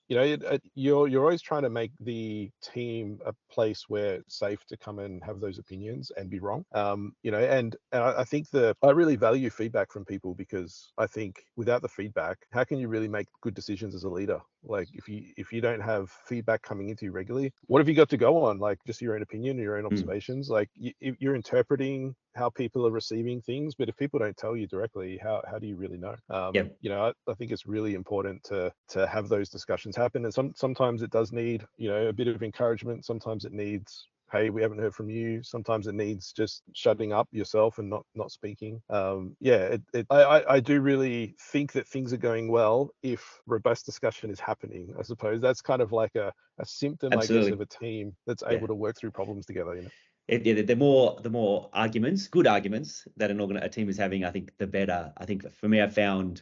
You're always trying to make the team a place where it's safe to come and have those opinions and be wrong. And I think I really value feedback from people, because I think without the feedback, how can you really make good decisions as a leader? Like if you don't have feedback coming into you regularly, what have you got to go on? Like just your own opinion, your own observations. Like you're interpreting how people are receiving things, but if people don't tell you directly, how do you really know? I think it's really important to have those discussions happen. And sometimes it does need, a bit of encouragement. Sometimes it needs, hey, we haven't heard from you. Sometimes it needs just shutting up yourself and not speaking. I do really think that things are going well if robust discussion is happening. I suppose that's kind of like a symptom, Absolutely. I guess, of a team that's able to work through problems together. The more arguments, good arguments that a team is having, I think the better. I think for me, I found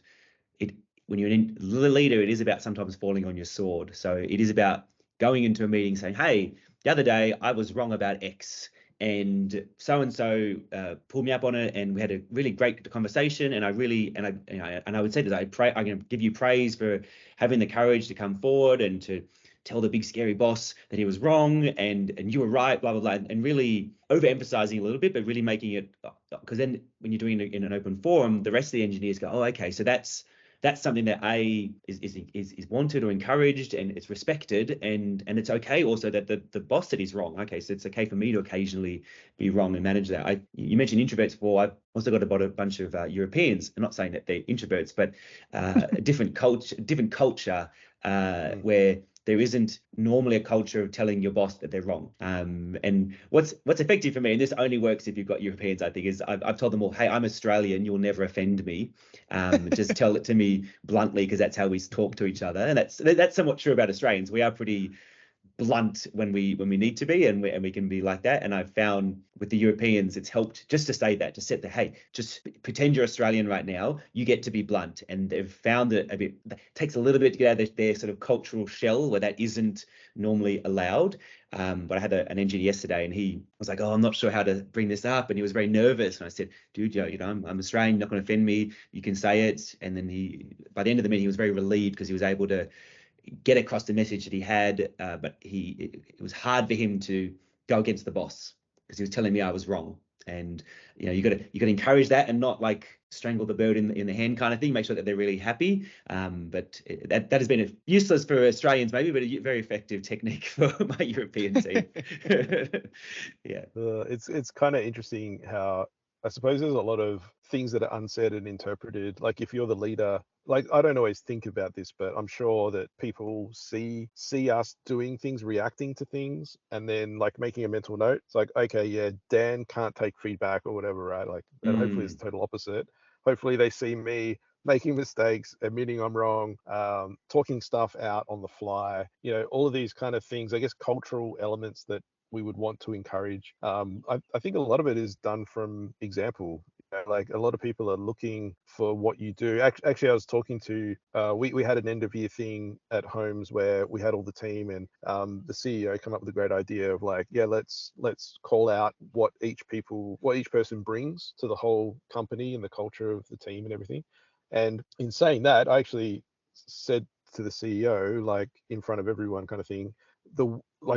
it when you're the leader, it is about sometimes falling on your sword. So it is about going into a meeting saying, hey, the other day I was wrong about X, and so pulled me up on it, and we had a really great conversation. And I would say that I'm going to give you praise for having the courage to come forward and to tell the big scary boss that he was wrong and you were right, blah, blah, blah, and really overemphasizing a little bit, but really making it, because then when you're doing it in an open forum, the rest of the engineers go, oh, okay, so that's that's something that is wanted or encouraged, and it's respected, and it's okay also that the boss said he's wrong. Okay, so it's okay for me to occasionally be wrong and manage that. You mentioned introverts before. I've also got a bunch of Europeans. I'm not saying that they're introverts, but a different culture where there isn't normally a culture of telling your boss that they're wrong. And what's effective for me, and this only works if you've got Europeans, I think, is I've told them all, hey, I'm Australian, you'll never offend me. Just tell it to me bluntly, because that's how we talk to each other. And that's somewhat true about Australians. We are pretty blunt when we need to be, and we can be like that. And I've found with the Europeans, it's helped just to say that, to set the, hey, just pretend you're Australian right now, you get to be blunt. And they've found it it takes a little bit to get out of their sort of cultural shell where that isn't normally allowed. But I had an engineer yesterday, and he was like, oh, I'm not sure how to bring this up, and he was very nervous. And I said, dude, I'm Australian, you're not going to offend me, you can say it. And then by the end of the meeting, he was very relieved, because he was able to get across the message that he had, but it was hard for him to go against the boss, because he was telling me I was wrong. And you got to encourage that, and not like strangle the bird in the hand kind of thing. Make sure that they're really happy. But that has been useless for Australians maybe, but a very effective technique for my European team. Yeah, it's kind of interesting how, I suppose, there's a lot of things that are unsaid and interpreted. Like if you're the leader, like I don't always think about this, but I'm sure that people see us doing things, reacting to things, and then like making a mental note. It's like, okay, yeah, Dan can't take feedback or whatever, right? Like, and hopefully it's the total opposite. Hopefully they see me making mistakes, admitting I'm wrong, talking stuff out on the fly, all of these kind of things, I guess, cultural elements that we would want to encourage. I think a lot of it is done from example. Like a lot of people are looking for what you do. Actually, I was talking to, we had an end of year thing at Holmes where we had all the team, and the CEO came up with a great idea of like, yeah, let's call out what each person brings to the whole company and the culture of the team and everything. And in saying that, I actually said to the CEO, like in front of everyone kind of thing,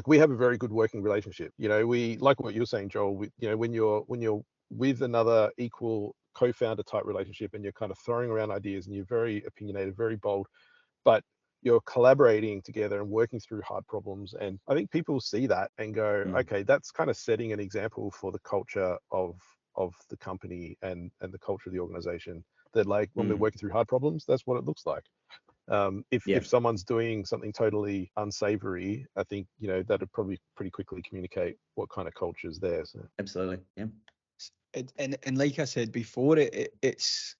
we have a very good working relationship. We like what you're saying, Joel. When you're with another equal co-founder type relationship, and you're kind of throwing around ideas, and you're very opinionated, very bold, but you're collaborating together and working through hard problems. And I think people see that and go, okay, that's kind of setting an example for the culture of the company and the culture of the organization. That like when we're working through hard problems, that's what it looks like. If someone's doing something totally unsavory, I think that'd probably pretty quickly communicate what kind of culture is there. So. Absolutely, yeah. And like I said before, it's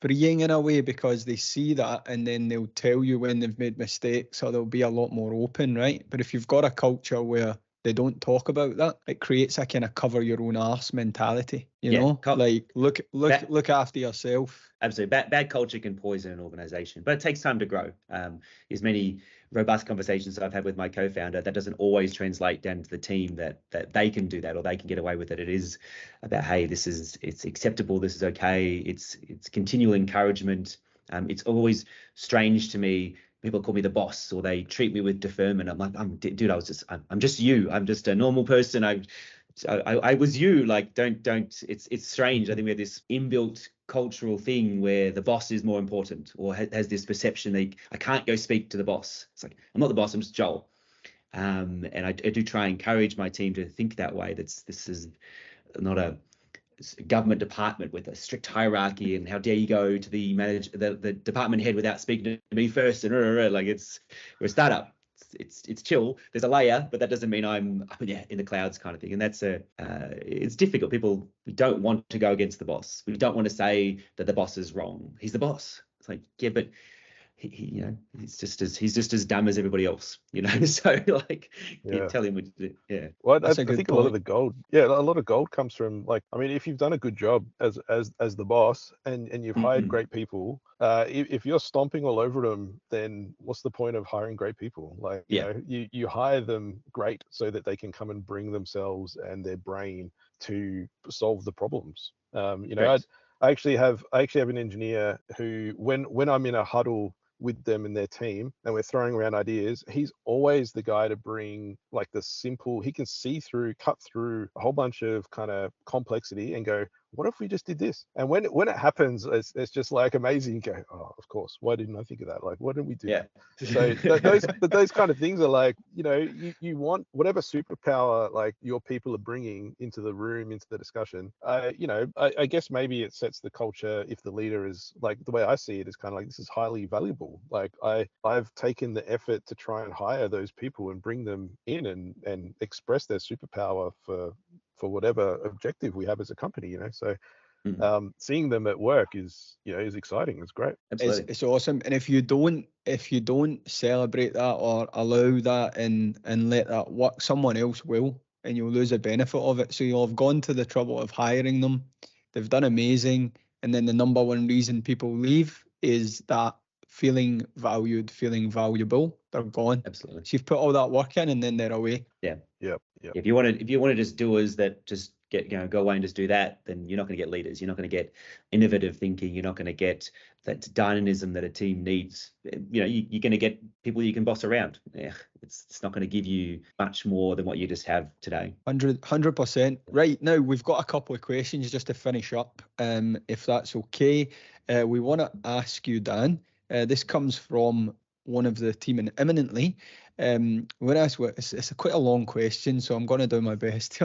freeing in a way, because they see that, and then they'll tell you when they've made mistakes, or they'll be a lot more open, right? But if you've got a culture where they don't talk about that, it creates a kind of cover your own arse mentality, like look after yourself. Absolutely. Bad culture can poison an organization, but it takes time to grow. As many robust conversations I've had with my co-founder, that doesn't always translate down to the team that they can do that, or they can get away with it. It is about, hey, it's acceptable, this is okay. It's continual encouragement. It's always strange to me. People call me the boss, or they treat me with deferment. I'm like, dude, I'm just you. I'm just a normal person. I was you. Like, don't. It's strange. I think we have this inbuilt cultural thing where the boss is more important, or has this perception that I can't go speak to the boss. It's like, I'm not the boss. I'm just Joel. And I do try and encourage my team to think that way. This is not a government department with a strict hierarchy, and how dare you go to the department head without speaking to me first, and like we're a startup. It's chill. There's a layer, but that doesn't mean I'm in the clouds kind of thing. And that's it's difficult. We don't want to go against the boss. We don't want to say that the boss is wrong. He's the boss. It's like, yeah, but he's just as dumb as everybody else, so like, tell him what to do. Yeah. Well, I think a lot of gold comes from, like, I mean, if you've done a good job as the boss, and you've hired great people, if you're stomping all over them, then what's the point of hiring great people? Like, you hire them great so that they can come and bring themselves and their brain to solve the problems. I actually have an engineer who, when I'm in a huddle with them and their team and we're throwing around ideas, he's always the guy to bring like the simple, he can cut through a whole bunch of kind of complexity and go, what if we just did this? And when it happens, it's just like amazing. You go, oh, of course, why didn't I think of that? Like, why didn't we do Yeah. that? So those kind of things are like, you want whatever superpower like your people are bringing into the room, into the discussion. I guess maybe it sets the culture if the leader is like, the way I see it is kind of like, this is highly valuable. Like I've taken the effort to try and hire those people and bring them in and express their superpower for whatever objective we have as a company. So seeing them at work is exciting. It's great. Absolutely. It's awesome. And if you don't celebrate that or allow that and let that work, someone else will, and you'll lose the benefit of it. So you'll have gone to the trouble of hiring them. They've done amazing. And then the number one reason people leave is that feeling valued, feeling valuable. They're gone. Absolutely. So you've put all that work in and then they're away. Yeah. Yep. If you want to just doers that just get, go away and just do that, then you're not going to get leaders. You're not going to get innovative thinking. You're not going to get that dynamism that a team needs. You're going to get people you can boss around. Yeah, it's not going to give you much more than what you just have today. 100%. Right, now we've got a couple of questions just to finish up, if that's okay. We want to ask you, Dan. This comes from one of the team in Imminently. When I ask, it's quite a long question, so I'm going to do my best.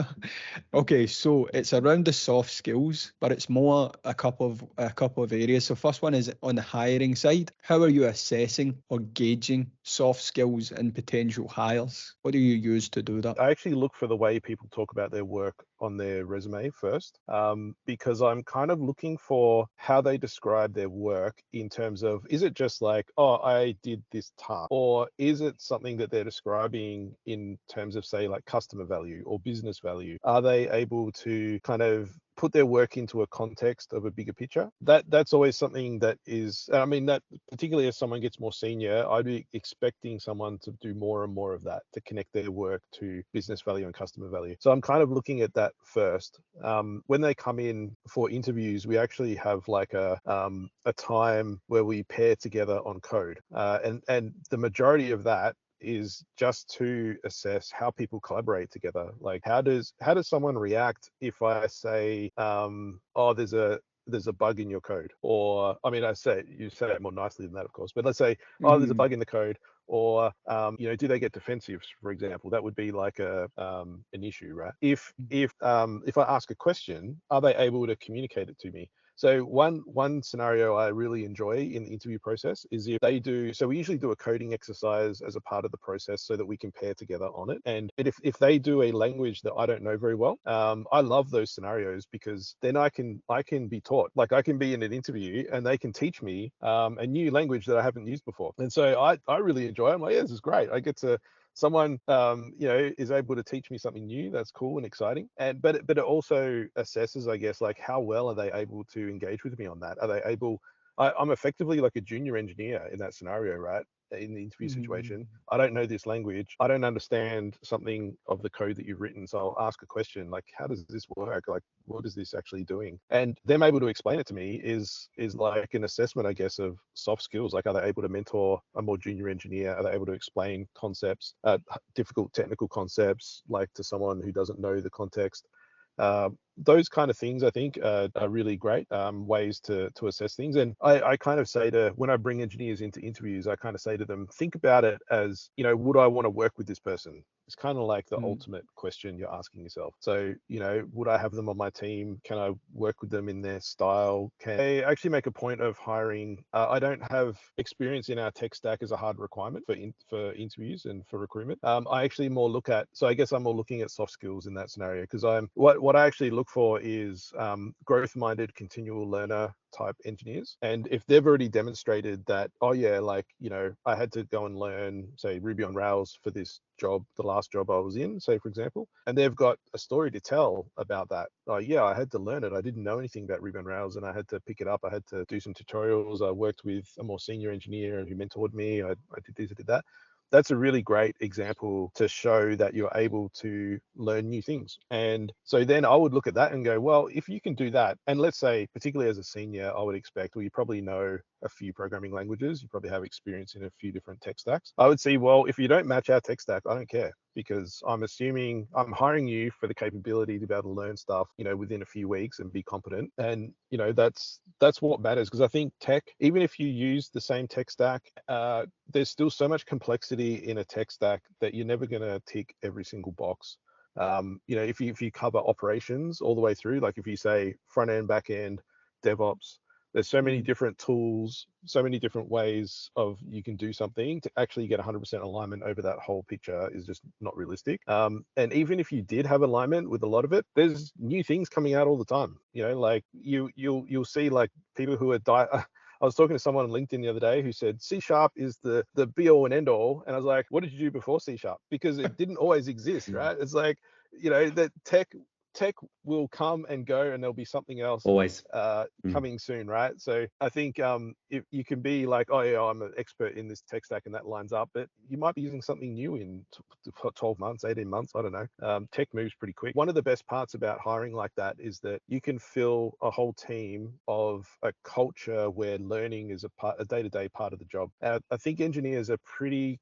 Okay, so it's around the soft skills, but it's more a couple of areas. So first one is on the hiring side. How are you assessing or gauging soft skills in potential hires? What do you use to do that? I actually look for the way people talk about their work on their resume first, because I'm kind of looking for how they describe their work in terms of, is it just like, oh, I did this task, or is it something that they're describing in terms of, say, like customer value or business value? Are they able to kind of put their work into a context of a bigger picture? That's always something that is, I mean, that particularly as someone gets more senior, I'd be expecting someone to do more and more of that, to connect their work to business value and customer value. So I'm kind of looking at that first. When they come in for interviews, we actually have like a time where we pair together on code, and the majority of that is just to assess how people collaborate together. Like how does someone react if I say, oh, there's a bug in your code? Or, I mean, you say it more nicely than that, of course, but let's say, oh, there's a bug in the code. Or, do they get defensive, for example? That would be like an issue, right? If I ask a question, are they able to communicate it to me? So one scenario I really enjoy in the interview process is if they do, so we usually do a coding exercise as a part of the process so that we can pair together on it. And if they do a language that I don't know very well, I love those scenarios, because then I can be taught. Like I can be in an interview and they can teach me a new language that I haven't used before. And so I really enjoy it. I'm like, yeah, this is great. I get to, someone is able to teach me something new. That's cool and exciting. And but it also assesses, I guess, like how well are they able to engage with me on that? Are they able, I'm effectively like a junior engineer in that scenario, right? In the interview situation, I don't know this language, I don't understand something of the code that you've written, so I'll ask a question like, how does this work? Like, what is this actually doing? And them able to explain it to me is like an assessment, I guess, of soft skills. Like, are they able to mentor a more junior engineer? Are they able to explain concepts, difficult technical concepts, like to someone who doesn't know the context? Those kind of things, I think, are really great ways to assess things. And I kind of say when I bring engineers into interviews, I kind of say to them, think about it as, would I want to work with this person? It's kind of like the ultimate question you're asking yourself. So, would I have them on my team? Can I work with them in their style? Can I actually make a point of hiring? I don't have experience in our tech stack as a hard requirement for interviews and for recruitment. I actually more look at, so I guess I'm more looking at soft skills in that scenario, because what I actually look for is growth-minded, continual learner type engineers. And if they've already demonstrated that, oh yeah, like, I had to go and learn, say, Ruby on Rails for this job, the last job I was in, say, for example, and they've got a story to tell about that. Oh yeah, I had to learn it. I didn't know anything about Ruby on Rails and I had to pick it up. I had to do some tutorials. I worked with a more senior engineer who mentored me. I did this, I did that. that's a really great example to show that you're able to learn new things. And so then I would look at that and go, well, if you can do that, and let's say, particularly as a senior, I would expect, well, you probably know a few programming languages, you probably have experience in a few different tech stacks. I would say, well, if you don't match our tech stack, I don't care, because I'm assuming I'm hiring you for the capability to be able to learn stuff, within a few weeks and be competent. And, that's what matters. Because I think tech, even if you use the same tech stack, there's still so much complexity in a tech stack that you're never going to tick every single box. If you cover operations all the way through, like if you say front end, back end, DevOps, there's so many different tools, so many different ways of you can do something. To actually get 100% alignment over that whole picture is just not realistic. And even if you did have alignment with a lot of it, there's new things coming out all the time. Like you'll see like people who are I was talking to someone on LinkedIn the other day who said C# is the be all and end all. And I was like, what did you do before C#? Because it didn't always exist, right? It's like, that tech will come and go, and there'll be something else Always coming soon, right? So I think if you can be like, oh yeah, I'm an expert in this tech stack and that lines up, but you might be using something new in 12 months, 18 months, I don't know. Tech moves pretty quick. One of the best parts about hiring like that is that you can fill a whole team of a culture where learning is a day-to-day part of the job. I think engineers are pretty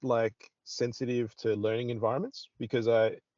sensitive to learning environments, because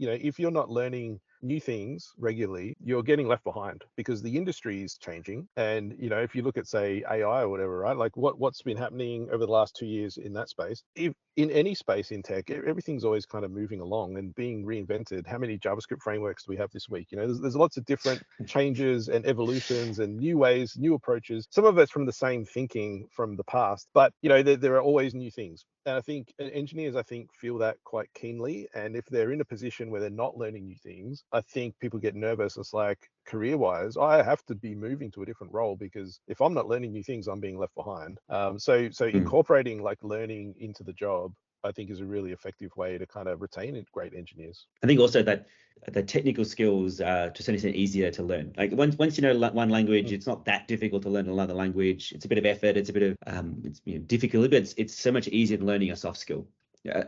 if you're not learning new things regularly, you're getting left behind, because the industry is changing. And if you look at, say, AI or whatever, right, like what's been happening over the last 2 years in that space, if in any space in tech, everything's always kind of moving along and being reinvented. How many JavaScript frameworks do we have this week? There's lots of different changes and evolutions and new ways, new approaches. Some of it's from the same thinking from the past, but there are always new things. And I think engineers, feel that quite keenly. And if they're in a position where they're not learning new things, I think people get nervous. It's like, career-wise, I have to be moving to a different role, because if I'm not learning new things, I'm being left behind. So incorporating learning into the job, I think, is a really effective way to kind of retain great engineers. I think also that the technical skills are to some extent easier to learn. Like once you know one language, it's not that difficult to learn another language. It's a bit of effort. It's a bit of difficult, but it's so much easier than learning a soft skill.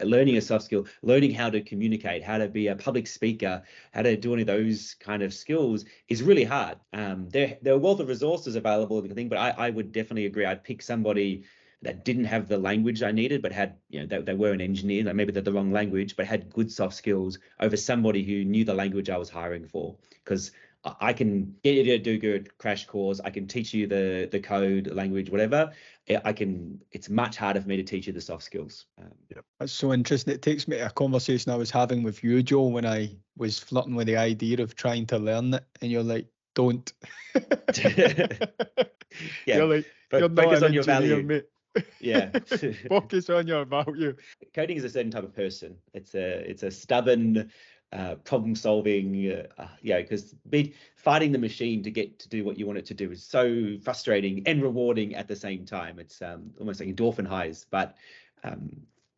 Learning a soft skill, learning how to communicate, how to be a public speaker, how to do any of those kind of skills is really hard. There are a wealth of resources available, but I would definitely agree. I'd pick somebody that didn't have the language I needed, but had, they were an engineer, like maybe they're the wrong language, but had good soft skills, over somebody who knew the language I was hiring for. Because I can get you to do good crash course. I can teach you the code, language, whatever. It's much harder for me to teach you the soft skills. That's so interesting. It takes me to a conversation I was having with you, Joe, when I was flirting with the idea of trying to learn it, and you're like, don't. You're like, you're not focus an on your engineer, value, mate. Yeah. Focus on your value. Coding is a certain type of person. It's a stubborn, problem solving, because fighting the machine to get to do what you want it to do is so frustrating and rewarding at the same time. It's almost like endorphin highs. But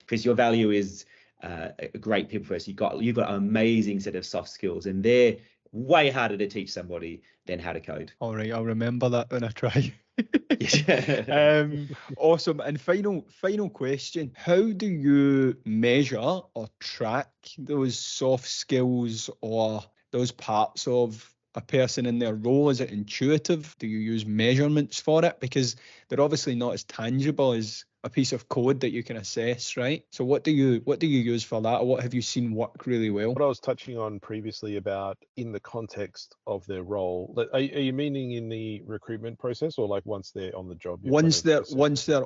Kris, your value is a great people person. You've got an amazing set of soft skills, and they're way harder to teach somebody than how to code. All right, I'll remember that when I try. Awesome. And final question: how do you measure or track those soft skills or those parts of a person in their role? Is it intuitive? Do you use measurements for it? Because they're obviously not as tangible as a piece of code that you can assess, right? So what do you use for that, or what have you seen work really well? What I was touching on previously about in the context of their role, are you meaning in the recruitment process, or like once they're on the job? Once they're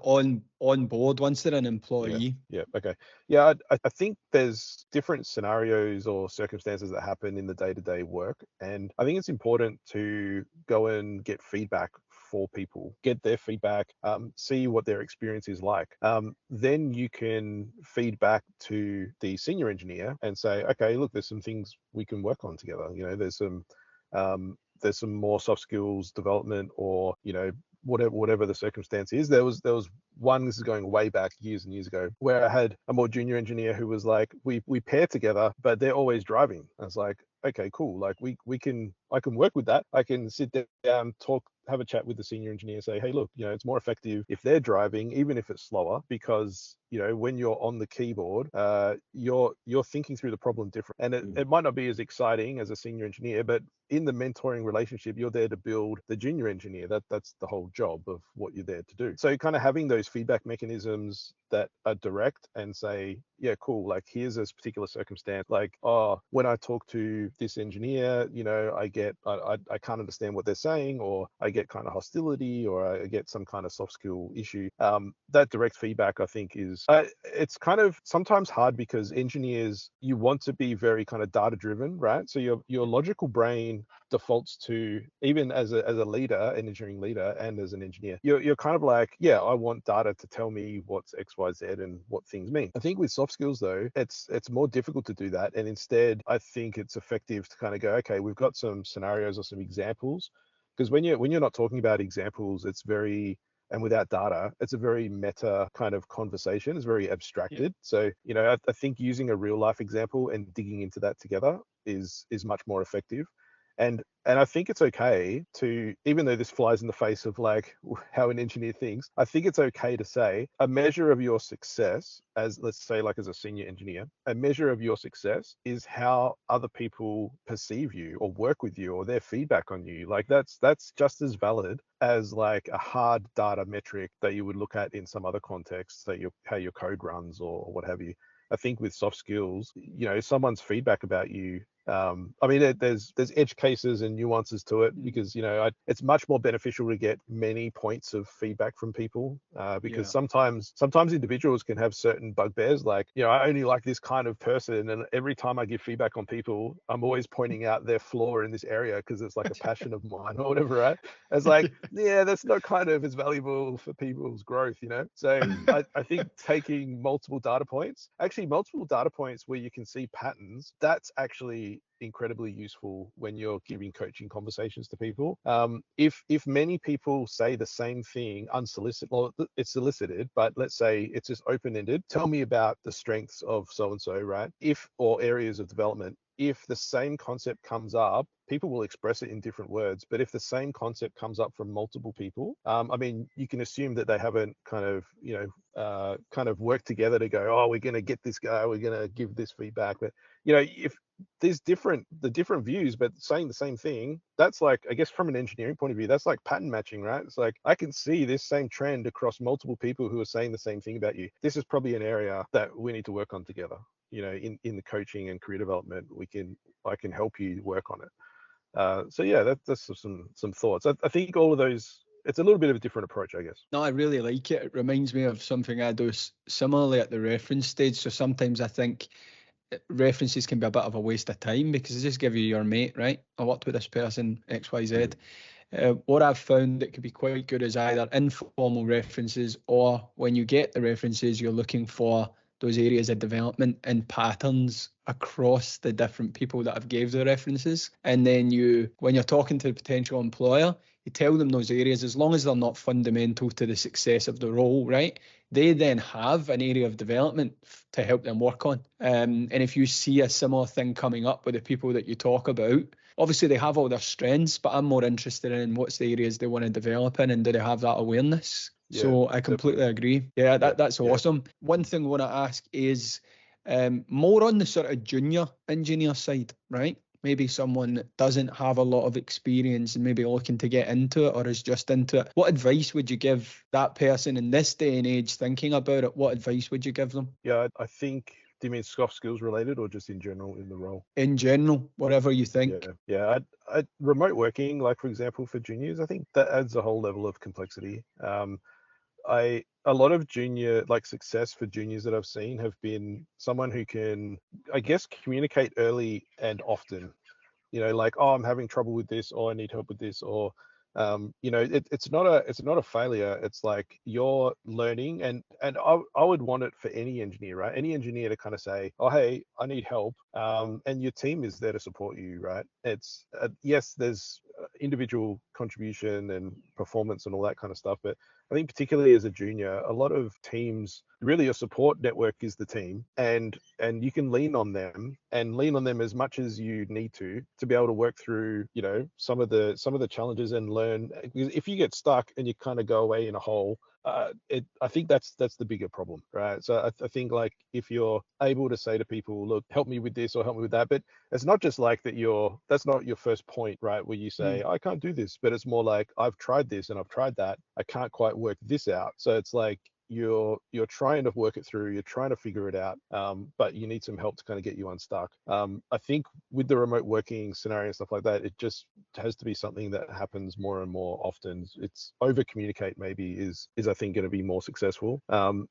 on board, once they're an employee. Yeah. Okay. Yeah, I think there's different scenarios or circumstances that happen in the day-to-day work, and I think it's important to go and get feedback for people, get their feedback, see what their experience is like. Then you can feed back to the senior engineer and say, okay, look, there's some things we can work on together. There's some more soft skills development, or whatever the circumstance is. There was one, this is going way back years and years ago, where I had a more junior engineer who was like, we pair together, but they're always driving. I was like, okay, cool. Like I can work with that. I can sit down, talk have a chat with the senior engineer, say, hey, look, it's more effective if they're driving, even if it's slower, because when you're on the keyboard, you're thinking through the problem different, and it might not be as exciting as a senior engineer, but in the mentoring relationship, you're there to build the junior engineer. That's the whole job of what you're there to do. So kind of having those feedback mechanisms that are direct and say, yeah, cool, like here's this particular circumstance, like, oh, when I talk to this engineer, I can't understand what they're saying, or I get kind of hostility, or I get some kind of soft skill issue. That direct feedback, I think, is it's kind of sometimes hard, because engineers, you want to be very kind of data driven, right? So your logical brain defaults to, even as a leader, an engineering leader, and as an engineer, you're kind of like, yeah, I want data to tell me what's XYZ and what things mean. I think with soft skills, though, it's more difficult to do that, and instead I think it's effective to kind of go, okay, we've got some scenarios or some examples, because when you're not talking about examples, it's very, and without data, it's a very meta kind of conversation. It's very abstracted. So, I think using a real life example and digging into that together is much more effective. And I think it's okay to, even though this flies in the face of like how an engineer thinks, I think it's okay to say a measure of your success, as let's say, like as a senior engineer, a measure of your success is how other people perceive you or work with you, or their feedback on you. Like that's just as valid as like a hard data metric that you would look at in some other context, that how your code runs or what have you. I think with soft skills, someone's feedback about you, I mean, there's edge cases and nuances to it, because it's much more beneficial to get many points of feedback from people, because sometimes individuals can have certain bugbears, like, I only like this kind of person, and every time I give feedback on people, I'm always pointing out their flaw in this area because it's like a passion of mine or whatever, right? It's like, yeah, that's not kind of as valuable for people's growth, So I think taking multiple data points where you can see patterns, that's actually incredibly useful when you're giving coaching conversations to people. If many people say the same thing unsolicited, well, it's solicited, but let's say it's just open-ended, tell me about the strengths of so-and-so, right? Or areas of development. If the same concept comes up, people will express it in different words, but if the same concept comes up from multiple people, I mean, you can assume that they haven't kind of worked together to go, oh, we're going to get this guy, we're going to give this feedback. But if there's the different views, but saying the same thing, that's like, I guess from an engineering point of view, that's like pattern matching, right? It's like, I can see this same trend across multiple people who are saying the same thing about you. This is probably an area that we need to work on together. In the coaching and career development, I can help you work on it. So yeah, that's some thoughts. I think all of those, it's a little bit of a different approach, I guess. No, I really like it. It reminds me of something I do similarly at the reference stage. So sometimes I think references can be a bit of a waste of time, because they just give you your mate, right? I worked with this person, XYZ. What I've found that could be quite good is either informal references, or when you get the references, you're looking for those areas of development and patterns across the different people that have gave the references. And then when you're talking to a potential employer, you tell them those areas, as long as they're not fundamental to the success of the role, right? They then have an area of development to help them work on. And if you see a similar thing coming up with the people that you talk about, obviously they have all their strengths, but I'm more interested in what's the areas they want to develop in, and do they have that awareness? Yeah, so I completely agree. Yeah, that's awesome. One thing I want to ask is more on the sort of junior engineer side, right? Maybe someone that doesn't have a lot of experience and maybe looking to get into it, or is just into it. What advice would you give that person in this day and age thinking about it? What advice would you give them? Yeah, I think, do you mean soft skills related, or just in general in the role? In general, whatever you think. Yeah. Remote working, like for example, for juniors, I think that adds a whole level of complexity. A lot of junior, like success for juniors that I've seen, have been someone who can, I guess, communicate early and often. Like, oh, I'm having trouble with this, or I need help with this, or it's not a failure. It's like you're learning, and I would want it for any engineer, right? Any engineer to kind of say, oh, hey, I need help, and your team is there to support you, right? It's yes, there's individual contribution and performance and all that kind of stuff. But I think particularly as a junior, a lot of teams, really your support network is the team, and you can lean on them as much as you need to be able to work through, you know, some of the challenges and learn. Because if you get stuck and you kind of go away in a hole, I think that's the bigger problem, right? So I think, like, if you're able to say to people, look, help me with this or help me with that, but it's not just like that that's not your first point, right? Where you say, I can't do this, but it's more like, I've tried this and I've tried that, I can't quite work this out. So it's like, you're trying to work it through, you're trying to figure it out, but you need some help to kind of get you unstuck. I think with the remote working scenario and stuff like that, it just has to be something that happens more and more often. It's over communicate maybe is I think going to be more successful.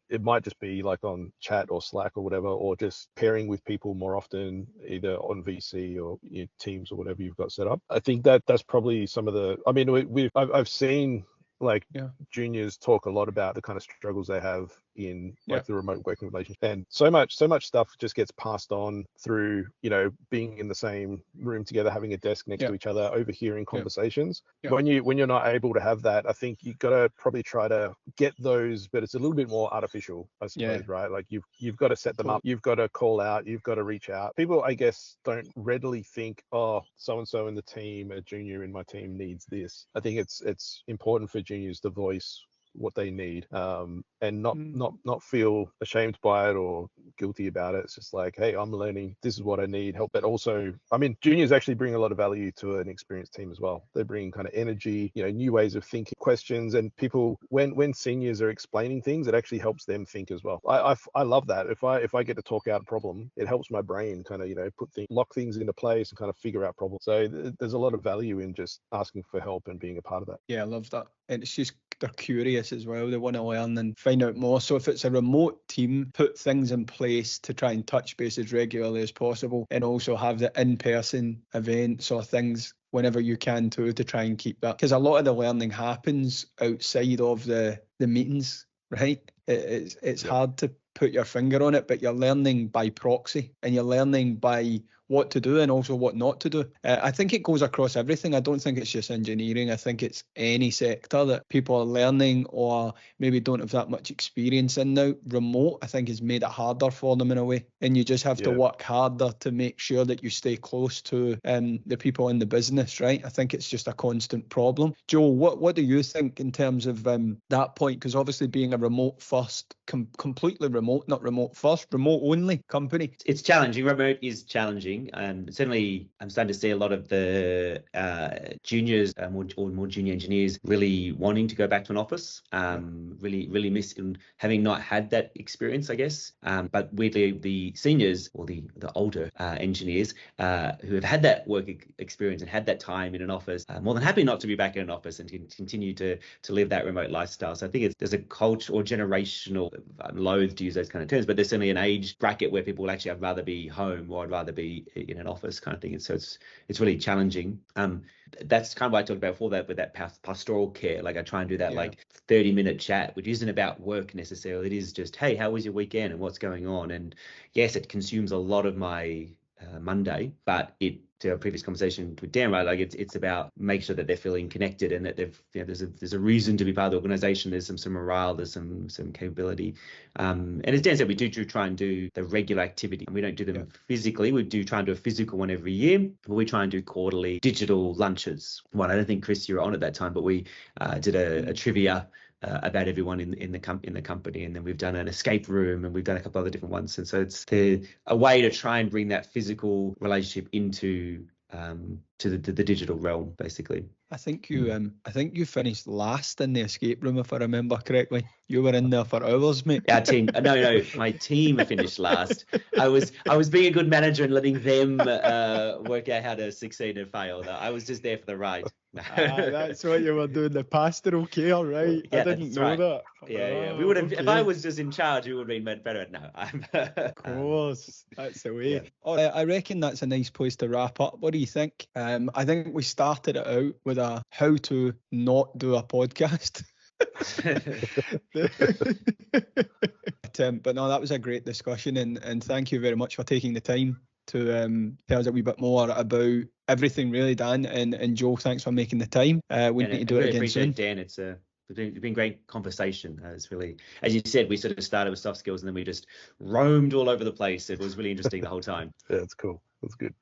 It might just be like on chat or Slack or whatever, or just pairing with people more often, either on VC or, you know, Teams or whatever you've got set up. I think that's probably some of the, I mean, I've seen, like, juniors talk a lot about the kind of struggles they have in like the remote working relationship, and so much stuff just gets passed on through, you know, being in the same room together, having a desk next to each other, overhearing conversations. When you're not able to have that, I think you got to probably try to get those, but it's a little bit more artificial, I suppose, right? Like you've got to set them up, you've got to call out, you've got to reach out. People, I guess, don't readily think, oh, so and so in the team, a junior in my team needs this. I think it's important for juniors to voice what they need, and not feel ashamed by it or guilty about it. It's just like, hey, I'm learning, this is what I need help. But also, I mean, juniors actually bring a lot of value to an experienced team as well. They bring kind of energy, you know, new ways of thinking, questions, and people, when seniors are explaining things, it actually helps them think as well. I love that. If I get to talk out a problem, it helps my brain kind of, you know, lock things into place and kind of figure out problems. So there's a lot of value in just asking for help and being a part of that. Yeah, I love that. And it's just, they're curious as well. They want to learn and find out more. So if it's a remote team, put things in place to try and touch base as regularly as possible, and also have the in-person events or things whenever you can too, to try and keep that. Because a lot of the learning happens outside of the meetings, right? It's hard to put your finger on it, but you're learning by proxy, and you're learning by what to do and also what not to do. I think it goes across everything. I don't think it's just engineering. I think it's any sector that people are learning or maybe don't have that much experience in now. Remote, I think, has made it harder for them in a way. And you just have to work harder to make sure that you stay close to the people in the business, right? I think it's just a constant problem. Joe, what do you think in terms of that point? Because obviously being a remote first, completely remote, not remote first, remote only company. It's challenging. Remote is challenging. And certainly I'm starting to see a lot of the juniors or more junior engineers really wanting to go back to an office, really missing having not had that experience, I guess. But weirdly, the seniors or the older engineers who have had that work experience and had that time in an office, more than happy not to be back in an office and continue to live that remote lifestyle. So I think there's a culture or generational, I'm loath to use those kind of terms, but there's certainly an age bracket where people will actually, I'd rather be home or I'd rather be in an office kind of thing. And so it's really challenging. That's kind of what I talked about before, that with that pastoral care. Like I try and do that like 30-minute chat, which isn't about work necessarily. It is just, hey, how was your weekend and what's going on? And yes, it consumes a lot of my Monday, but to our previous conversation with Dan, right? Like it's about make sure that they're feeling connected and that they've, you know, there's a reason to be part of the organization. There's some morale, there's some capability. And as Dan said, we do try and do the regular activity. We don't do them physically. We do try and do a physical one every year, but we try and do quarterly digital lunches. One, I don't think, Kris, you were on at that time, but we did a trivia about everyone in the company, and then we've done an escape room, and we've done a couple other different ones. And so it's a way to try and bring that physical relationship into to the digital realm, basically. I think you finished last in the escape room, if I remember correctly. You were in there for hours, mate. Our team, no, my team finished last. I was being a good manager and letting them work out how to succeed and fail. I was just there for the ride. That's what you were doing, the pastoral care, right? Yeah, I didn't know that. Yeah. We would have, if I was just in charge, we would have been better. No, of course, that's the way. Yeah. I reckon that's a nice place to wrap up. What do you think? I think we started it out with a how to not do a podcast. But no, that was a great discussion, and thank you very much for taking the time to tell us a wee bit more about everything, really, Dan. And Joe, thanks for making the time. We need to do it again soon. Dan, it's been great conversation. It's really, as you said, we sort of started with soft skills and then we just roamed all over the place. It was really interesting the whole time. Yeah, it's cool. That's good.